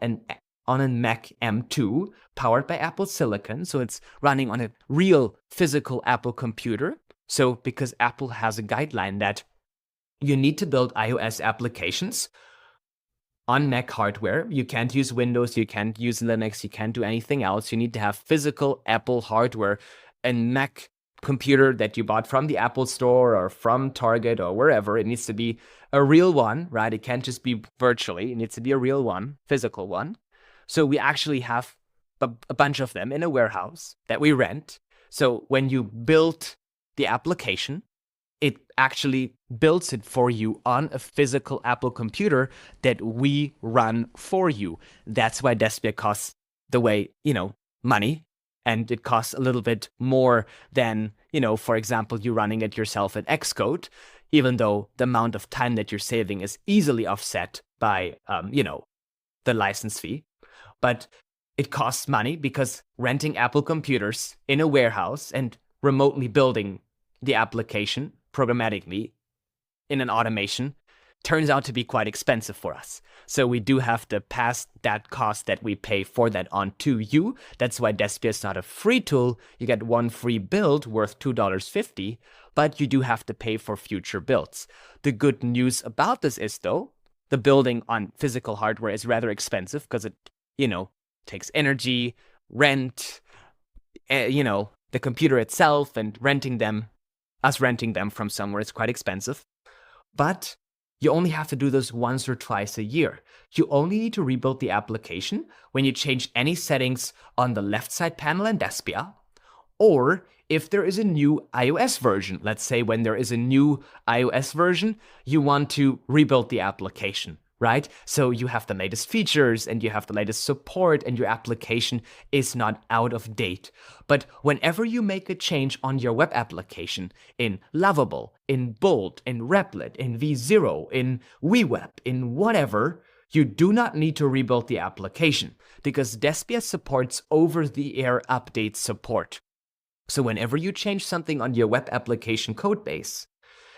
a Mac M2 powered by Apple Silicon. So it's running on a real physical Apple computer. So because Apple has a guideline that you need to build iOS applications on Mac hardware. You can't use Windows, you can't use Linux, you can't do anything else. You need to have physical Apple hardware, a Mac computer that you bought from the Apple Store or from Target or wherever. It needs to be a real one, right? It can't just be virtually. It needs to be a real one, physical one. So we actually have a bunch of them in a warehouse that we rent. So when you build the application, it actually builds it for you on a physical Apple computer that we run for you. That's why Despia costs the way, money. And it costs a little bit more than, for example, you running it yourself in Xcode, even though the amount of time that you're saving is easily offset by, the license fee. But it costs money because renting Apple computers in a warehouse and remotely building the application programmatically in an automation turns out to be quite expensive for us. So we do have to pass that cost that we pay for that on to you. That's why Despia is not a free tool. You get one free build worth $2.50, but you do have to pay for future builds. The good news about this is, though, the building on physical hardware is rather expensive because it, takes energy, rent, the computer itself, and renting them from somewhere is quite expensive. But you only have to do this once or twice a year. You only need to rebuild the application when you change any settings on the left side panel in Despia, or if there is a new iOS version. Let's say when there is a new iOS version, you want to rebuild the application, right? So you have the latest features and you have the latest support and your application is not out of date. But whenever you make a change on your web application in Lovable, in Bold, in Replit, in V0, in WeWeb, in whatever, you do not need to rebuild the application because Despia supports over-the-air update support. So whenever you change something on your web application codebase,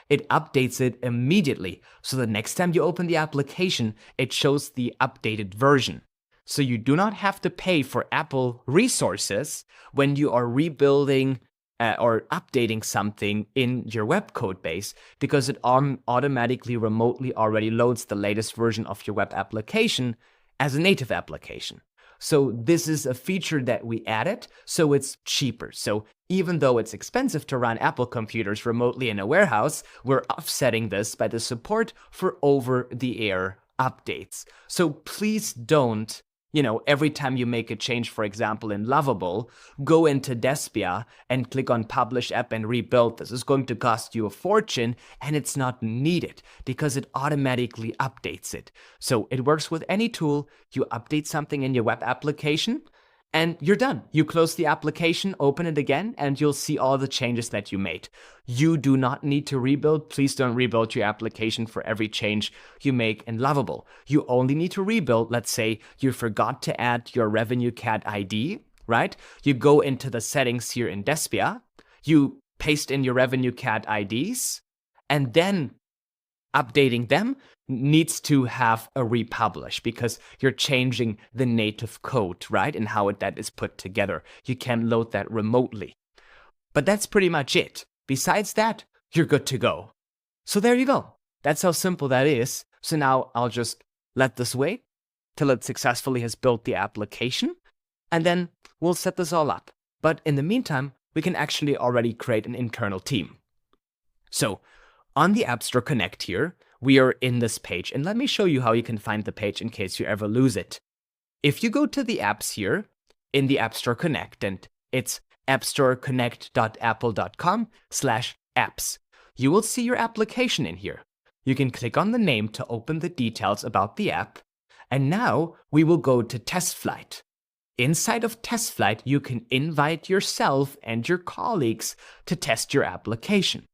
it updates it immediately. So the next time you open the application, it shows the updated version. So you do not have to pay for Apple resources when you are rebuilding or updating something in your web code base because it automatically remotely already loads the latest version of your web application as a native application. So this is a feature that we added, so it's cheaper. So even though it's expensive to run Apple computers remotely in a warehouse, we're offsetting this by the support for over-the-air updates. So please don't, every time you make a change, for example, in Lovable, go into Despia and click on Publish App and rebuild. This is going to cost you a fortune, and it's not needed because it automatically updates it. So it works with any tool. You update something in your web application, and you're done. You close the application, open it again, and you'll see all the changes that you made. You do not need to rebuild. Please don't rebuild your application for every change you make in Lovable. You only need to rebuild, let's say you forgot to add your revenue cat ID, right? You go into the settings here in Despia, you paste in your revenue cat IDs, and then updating them needs to have a republish because you're changing the native code, right? And how that is put together. You can load that remotely. But that's pretty much it. Besides that, you're good to go. So there you go. That's how simple that is. So now I'll just let this wait till it successfully has built the application, and then we'll set this all up. But in the meantime, we can actually already create an internal team. So on the AppStore Connect here, we are in this page, and let me show you how you can find the page in case you ever lose it. If you go to the apps here in the AppStore Connect, and it's appstoreconnect.apple.com/apps, you will see your application in here. You can click on the name to open the details about the app, and now we will go to TestFlight. Inside of TestFlight, you can invite yourself and your colleagues to test your application.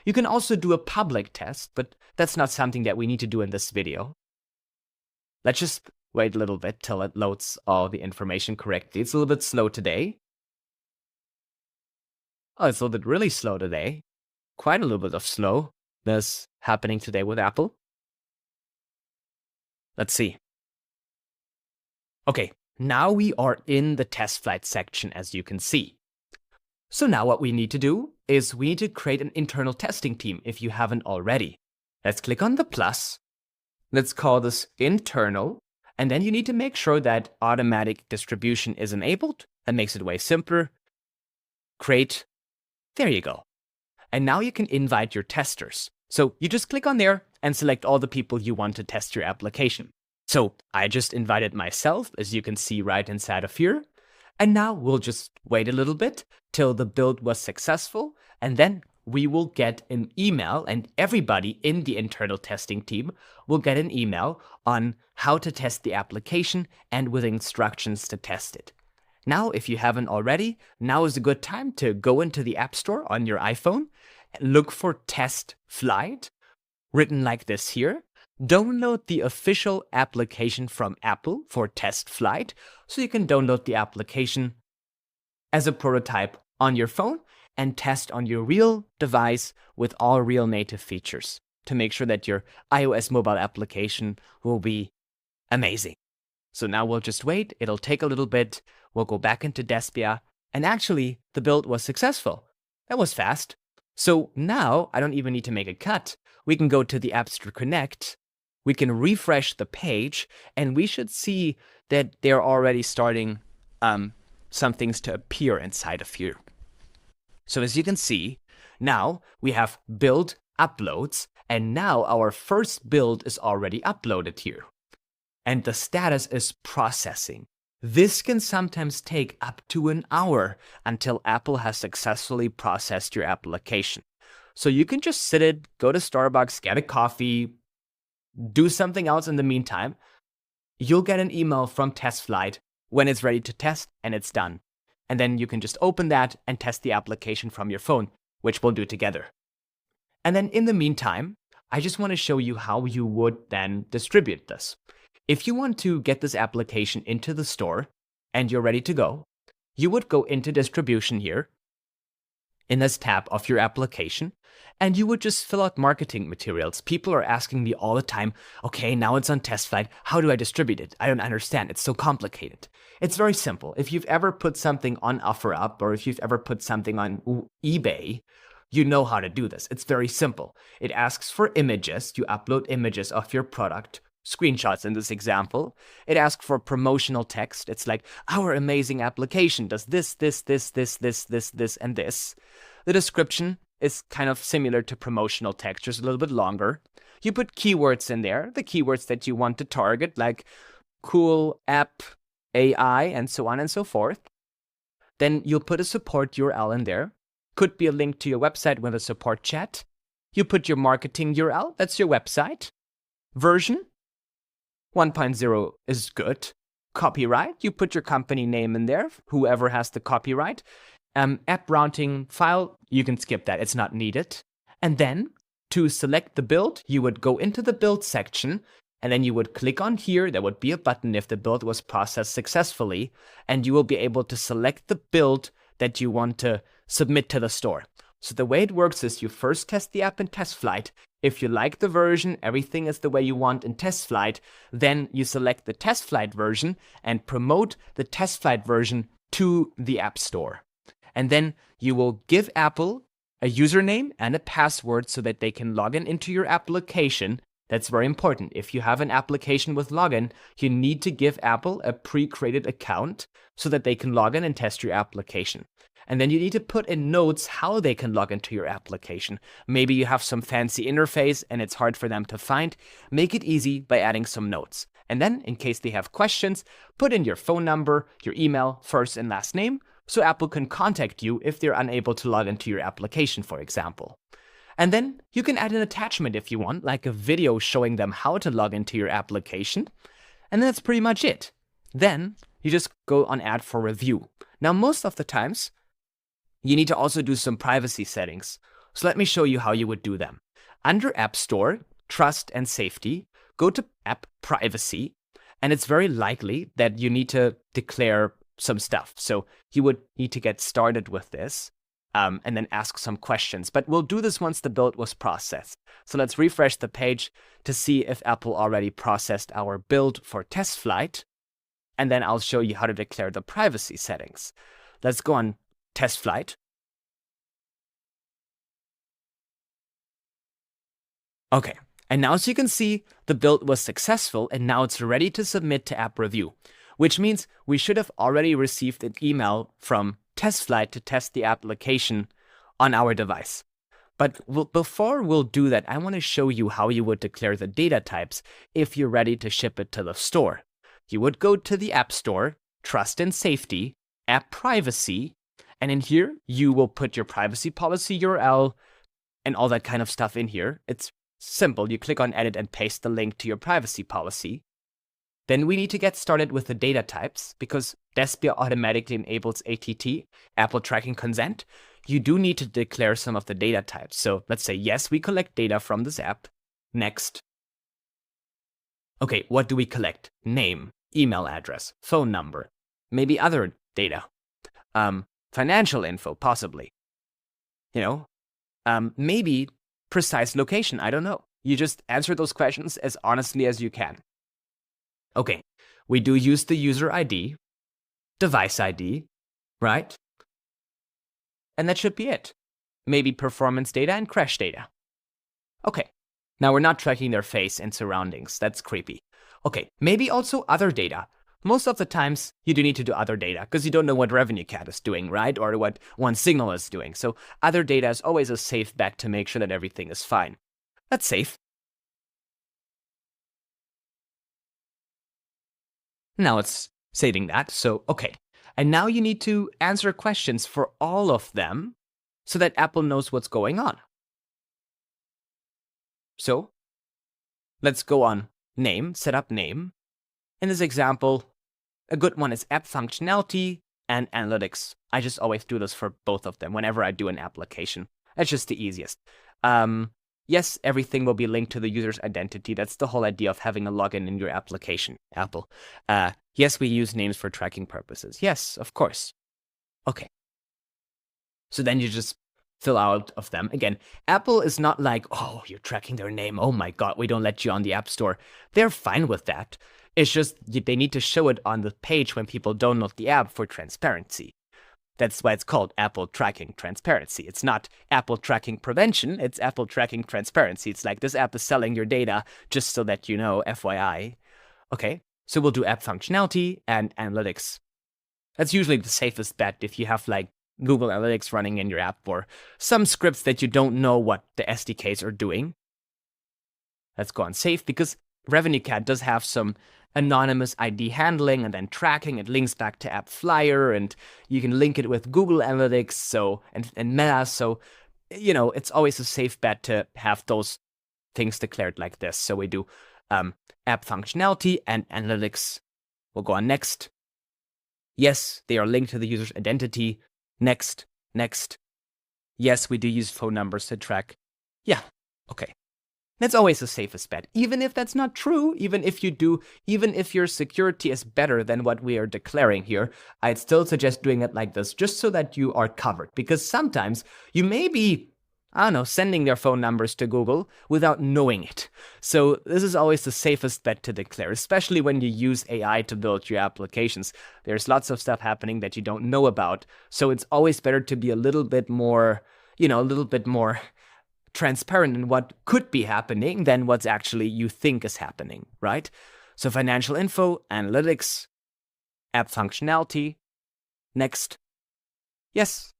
You can also do a public test, but that's not something that we need to do in this video. Let's just wait a little bit till it loads all the information correctly. It's a little bit slow today. Oh, it's a little bit really slow today. Quite a little bit of slowness happening today with Apple. Let's see. Okay, now we are in the TestFlight section, as you can see. So now what we need to do is we need to create an internal testing team if you haven't already. Let's click on the plus. Let's call this internal. And then you need to make sure that automatic distribution is enabled. That makes it way simpler. Create. There you go. And now you can invite your testers. So you just click on there and select all the people you want to test your application. So I just invited myself, as you can see right inside of here. And now we'll just wait a little bit till the build was successful, and then we will get an email, and everybody in the internal testing team will get an email on how to test the application and with instructions to test it. Now, if you haven't already, now is a good time to go into the App Store on your iPhone and look for TestFlight, written like this here. Download the official application from Apple for TestFlight, so you can download the application as a prototype on your phone and test on your real device with all real native features. to make sure that your iOS mobile application will be amazing. So now we'll just wait. It'll take a little bit. We'll go back into Despia. And actually, the build was successful. That was fast. So now I don't even need to make a cut. We can go to the AppStore Connect. We can refresh the page, and we should see that they're already starting some things to appear inside of here. So as you can see, now we have build uploads, and now our first build is already uploaded here. And the status is processing. This can sometimes take up to an hour until Apple has successfully processed your application. So you can just sit it, go to Starbucks, get a coffee, do something else in the meantime. You'll get an email from TestFlight when it's ready to test and it's done. And then you can just open that and test the application from your phone, which we'll do together. And then in the meantime, I just want to show you how you would then distribute this. If you want to get this application into the store and you're ready to go, you would go into distribution here in this tab of your application, and you would just fill out marketing materials. People are asking me all the time, okay, now it's on TestFlight. How do I distribute it? I don't understand. It's so complicated. It's very simple. If you've ever put something on OfferUp or if you've ever put something on eBay, you know how to do this. It's very simple. It asks for images. You upload images of your product. Screenshots in this example. It asks for promotional text. It's like, our amazing application does this, and this. The description is kind of similar to promotional text, just a little bit longer. You put keywords in there, the keywords that you want to target, like cool, app, AI, and so on and so forth. Then you'll put a support URL in there. Could be a link to your website with a support chat. You put your marketing URL, that's your website. Version 1.0 is good. Copyright, you put your company name in there, whoever has the copyright. App routing file, you can skip that, it's not needed. And then to select the build, you would go into the build section, and then you would click on here. There would be a button if the build was processed successfully, and you will be able to select the build that you want to submit to the store. So the way it works is you first test the app in TestFlight. If you like the version, everything is the way you want in TestFlight, then you select the TestFlight version and promote the TestFlight version to the App Store. And then you will give Apple a username and a password so that they can log in into your application. That's very important. If you have an application with login, you need to give Apple a pre-created account so that they can log in and test your application. And then you need to put in notes how they can log into your application. Maybe you have some fancy interface and it's hard for them to find. Make it easy by adding some notes. And then, in case they have questions, put in your phone number, your email, first and last name, so Apple can contact you if they're unable to log into your application, for example. And then you can add an attachment if you want, like a video showing them how to log into your application. And that's pretty much it. Then you just go on Add for Review. Now, most of the times, you need to also do some privacy settings. So let me show you how you would do them. Under App Store, Trust and Safety, go to App Privacy, and it's very likely that you need to declare some stuff. So you would need to get started with this and then ask some questions. But we'll do this once the build was processed. So let's refresh the page to see if Apple already processed our build for TestFlight. And then I'll show you how to declare the privacy settings. Let's go on TestFlight. Okay, and now as you can see, the build was successful and now it's ready to submit to App Review, which means we should have already received an email from TestFlight to test the application on our device. But before we'll do that, I want to show you how you would declare the data types if you're ready to ship it to the store. You would go to the App Store, Trust and Safety, App Privacy, and in here, you will put your privacy policy URL and all that kind of stuff in here. It's simple. You click on Edit and paste the link to your privacy policy. Then we need to get started with the data types because Despia automatically enables ATT, Apple Tracking Consent. You do need to declare some of the data types. So let's say, yes, we collect data from this app. Next. Okay, what do we collect? Name, email address, phone number, maybe other data. Financial info, possibly. Maybe precise location, I don't know. You just answer those questions as honestly as you can. Okay, we do use the user ID, device ID, right? And that should be it. Maybe performance data and crash data. Okay, now we're not tracking their face and surroundings. That's creepy. Okay, maybe also other data. Most of the times, you do need to do other data because you don't know what Revenue Cat is doing, right? Or what OneSignal is doing. So other data is always a safe bet to make sure that everything is fine. That's safe. Now it's saving that. So, okay. And now you need to answer questions for all of them so that Apple knows what's going on. So let's go on name, set up name. In this example, a good one is app functionality and analytics. I just always do this for both of them whenever I do an application. That's just the easiest. Yes, everything will be linked to the user's identity. That's the whole idea of having a login in your application, Apple. Yes, we use names for tracking purposes. Yes, of course. Okay. So then you just fill out of them. Again, Apple is not like, oh, you're tracking their name. Oh my God, we don't let you on the App Store. They're fine with that. It's just they need to show it on the page when people download the app for transparency. That's why it's called Apple Tracking Transparency. It's not Apple Tracking Prevention, it's Apple Tracking Transparency. It's like this app is selling your data just so that you know, FYI. Okay, so we'll do app functionality and analytics. That's usually the safest bet if you have like Google Analytics running in your app or some scripts that you don't know what the SDKs are doing. Let's go on safe because Revenue Cat does have some anonymous ID handling and then tracking. It links back to AppFlyer and you can link it with Google Analytics and Meta. So, you know, it's always a safe bet to have those things declared like this. So we do app functionality and analytics. We'll go on next. Yes, they are linked to the user's identity. Next, next. Yes, we do use phone numbers to track. Yeah, okay. That's always the safest bet. Even if that's not true, even if your security is better than what we are declaring here, I'd still suggest doing it like this, just so that you are covered. Because sometimes you may be, I don't know, sending their phone numbers to Google without knowing it. So this is always the safest bet to declare, especially when you use AI to build your applications. There's lots of stuff happening that you don't know about. So it's always better to be a little bit more, transparent in what could be happening than what's actually you think is happening, right? So financial info, analytics, app functionality, next. Yes.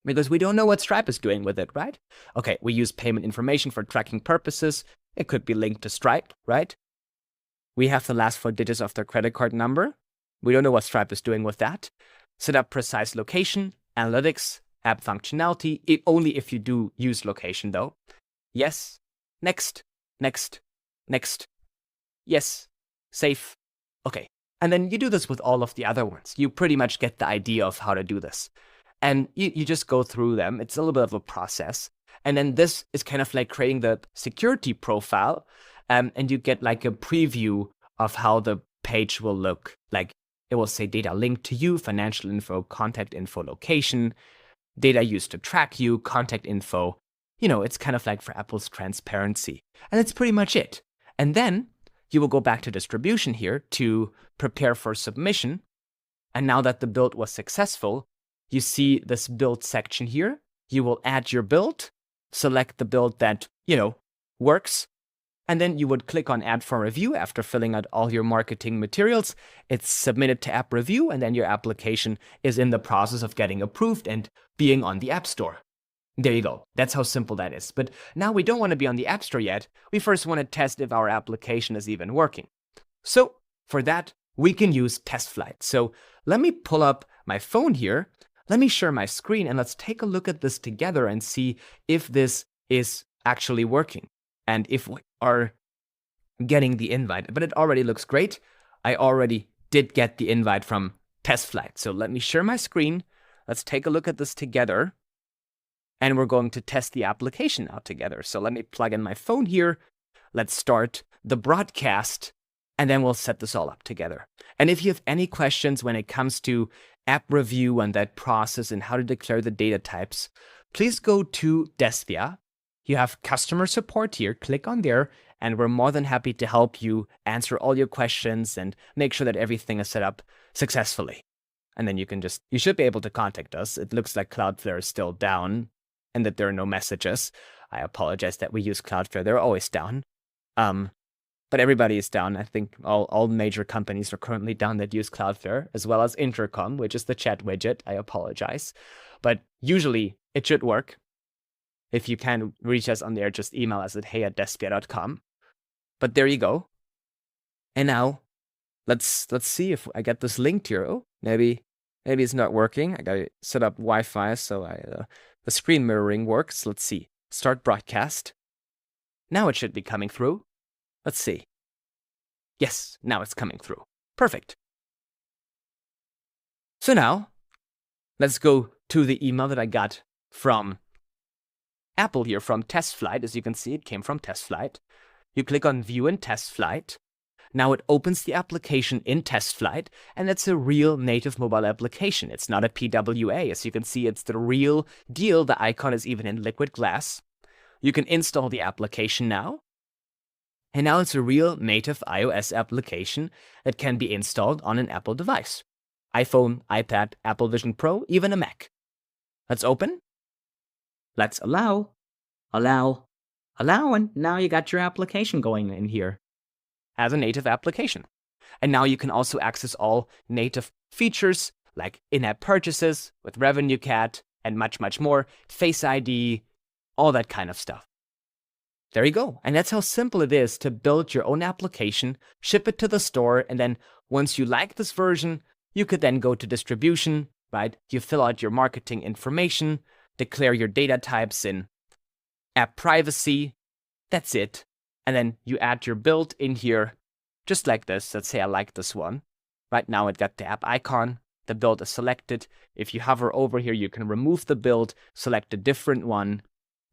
Because we don't know what Stripe is doing with it, right? Okay, we use payment information for tracking purposes. It could be linked to Stripe, right? We have the last 4 digits of their credit card number. We don't know what Stripe is doing with that. Set up precise location, analytics, app functionality, only if you do use location though. Yes, next, next, next. Yes, safe. Okay, and then you do this with all of the other ones. You pretty much get the idea of how to do this. And you just go through them. It's a little bit of a process. And then this is kind of like creating the security profile. And you get like a preview of how the page will look. Like it will say data linked to you, financial info, contact info, location, data used to track you, contact info. You know, it's kind of like for Apple's transparency. And that's pretty much it. And then you will go back to distribution here to prepare for submission. And now that the build was successful, you see this build section here. You will add your build, select the build that, works. And then you would click on Add for Review after filling out all your marketing materials. It's submitted to App Review, and then your application is in the process of getting approved and being on the App Store. There you go. That's how simple that is. But now we don't want to be on the App Store yet. We first want to test if our application is even working. So for that, we can use TestFlight. So let me pull up my phone here. Let me share my screen, and let's take a look at this together and see if this is actually working. And if we are getting the invite, but it already looks great. I already did get the invite from TestFlight. So let me share my screen. Let's take a look at this together. And we're going to test the application out together. So let me plug in my phone here. Let's start the broadcast, and then we'll set this all up together. And if you have any questions when it comes to app review and that process and how to declare the data types, please go to Despia. you have customer support here. Click on there, and we're more than happy to help you answer all your questions and make sure that everything is set up successfully. And then you should be able to contact us. It looks like Cloudflare is still down and that there are no messages. I apologize that we use Cloudflare. They're always down. But everybody is down. I think all major companies are currently down that use Cloudflare, as well as Intercom, which is the chat widget. I apologize. But usually it should work. If you can reach us on there, just email us at hey@despia.com. But there you go. And now let's see if I get this linked here. Oh, maybe it's not working. I gotta set up Wi-Fi so the screen mirroring works. Let's see. Start broadcast. Now it should be coming through. Let's see. Yes, now it's coming through. Perfect. So now, let's go to the email that I got from Apple here, from TestFlight. As you can see, it came from TestFlight. You click on View in TestFlight. Now it opens the application in TestFlight, and it's a real native mobile application. It's not a PWA. As you can see, it's the real deal. The icon is even in liquid glass. You can install the application now. And now it's a real native iOS application that can be installed on an Apple device. iPhone, iPad, Apple Vision Pro, even a Mac. Let's open. Let's allow, and now you got your application going in here as a native application. And now you can also access all native features like in-app purchases with Revenue Cat and much, much more, Face ID, all that kind of stuff. There you go. And that's how simple it is to build your own application, ship it to the store, and then once you like this version, you could then go to distribution, right? You fill out your marketing information, declare your data types in app privacy. That's it. And then you add your build in here, just like this. Let's say I like this one. Right now it got the app icon. The build is selected. If you hover over here, you can remove the build, select a different one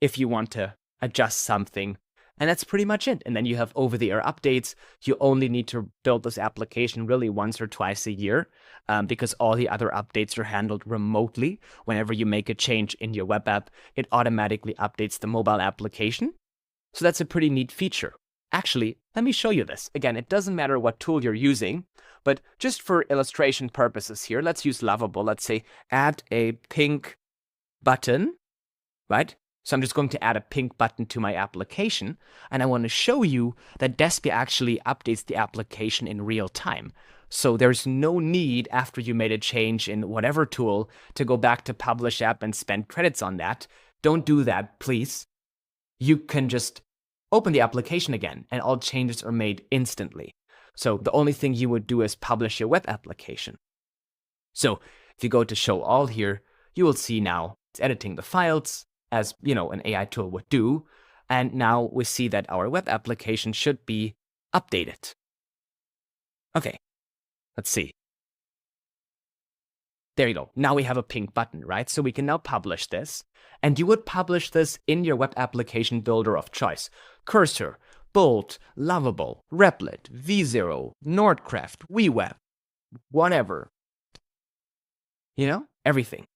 if you want to adjust something. And that's pretty much it. And then you have over-the-air updates. You only need to build this application really once or twice a year because all the other updates are handled remotely. Whenever you make a change in your web app, it automatically updates the mobile application. So that's a pretty neat feature. Actually, let me show you this. Again, it doesn't matter what tool you're using, but just for illustration purposes here, let's use Lovable. Let's say add a pink button, right? So I'm just going to add a pink button to my application, and I want to show you that Despia actually updates the application in real time. So there's no need after you made a change in whatever tool to go back to Publish App and spend credits on that. Don't do that, please. You can just open the application again, and all changes are made instantly. So the only thing you would do is publish your web application. So if you go to Show All here, you will see now it's editing the files, as an AI tool would do. And now we see that our web application should be updated. Okay, let's see. There you go. Now we have a pink button, right? So we can now publish this. And you would publish this in your web application builder of choice. Cursor, Bolt, Lovable, Replit, V0, Nordcraft, WeWeb, whatever. Everything.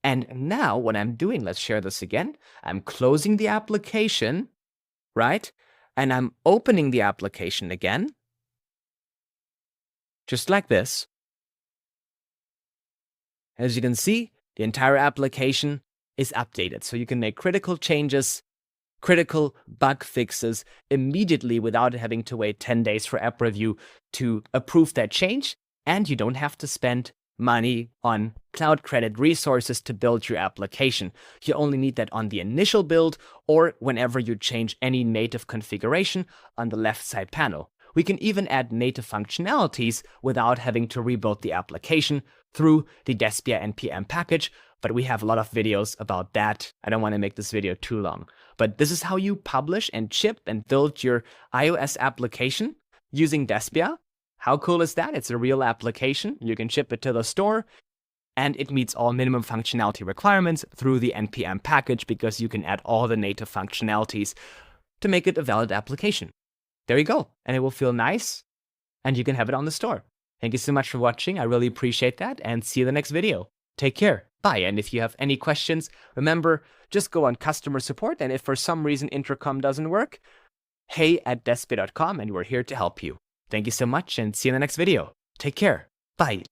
And now what I'm doing, let's share this again. I'm closing the application, right? And I'm opening the application again. Just like this. As you can see, the entire application is updated. So you can make critical changes, critical bug fixes immediately without having to wait 10 days for app review to approve that change. And you don't have to spend money on cloud credit resources to build your application. You only need that on the initial build or whenever you change any native configuration on the left side panel. We can even add native functionalities without having to rebuild the application through the Despia NPM package, but we have a lot of videos about that. I don't want to make this video too long. But this is how you publish and ship and build your iOS application using Despia. How cool is that? It's a real application. You can ship it to the store, and it meets all minimum functionality requirements through the NPM package because you can add all the native functionalities to make it a valid application. There you go. And it will feel nice, and you can have it on the store. Thank you so much for watching. I really appreciate that, and see you in the next video. Take care. Bye. And if you have any questions, remember, just go on customer support. And if for some reason intercom doesn't work, hey@despia.com, and we're here to help you. Thank you so much, and see you in the next video. Take care. Bye.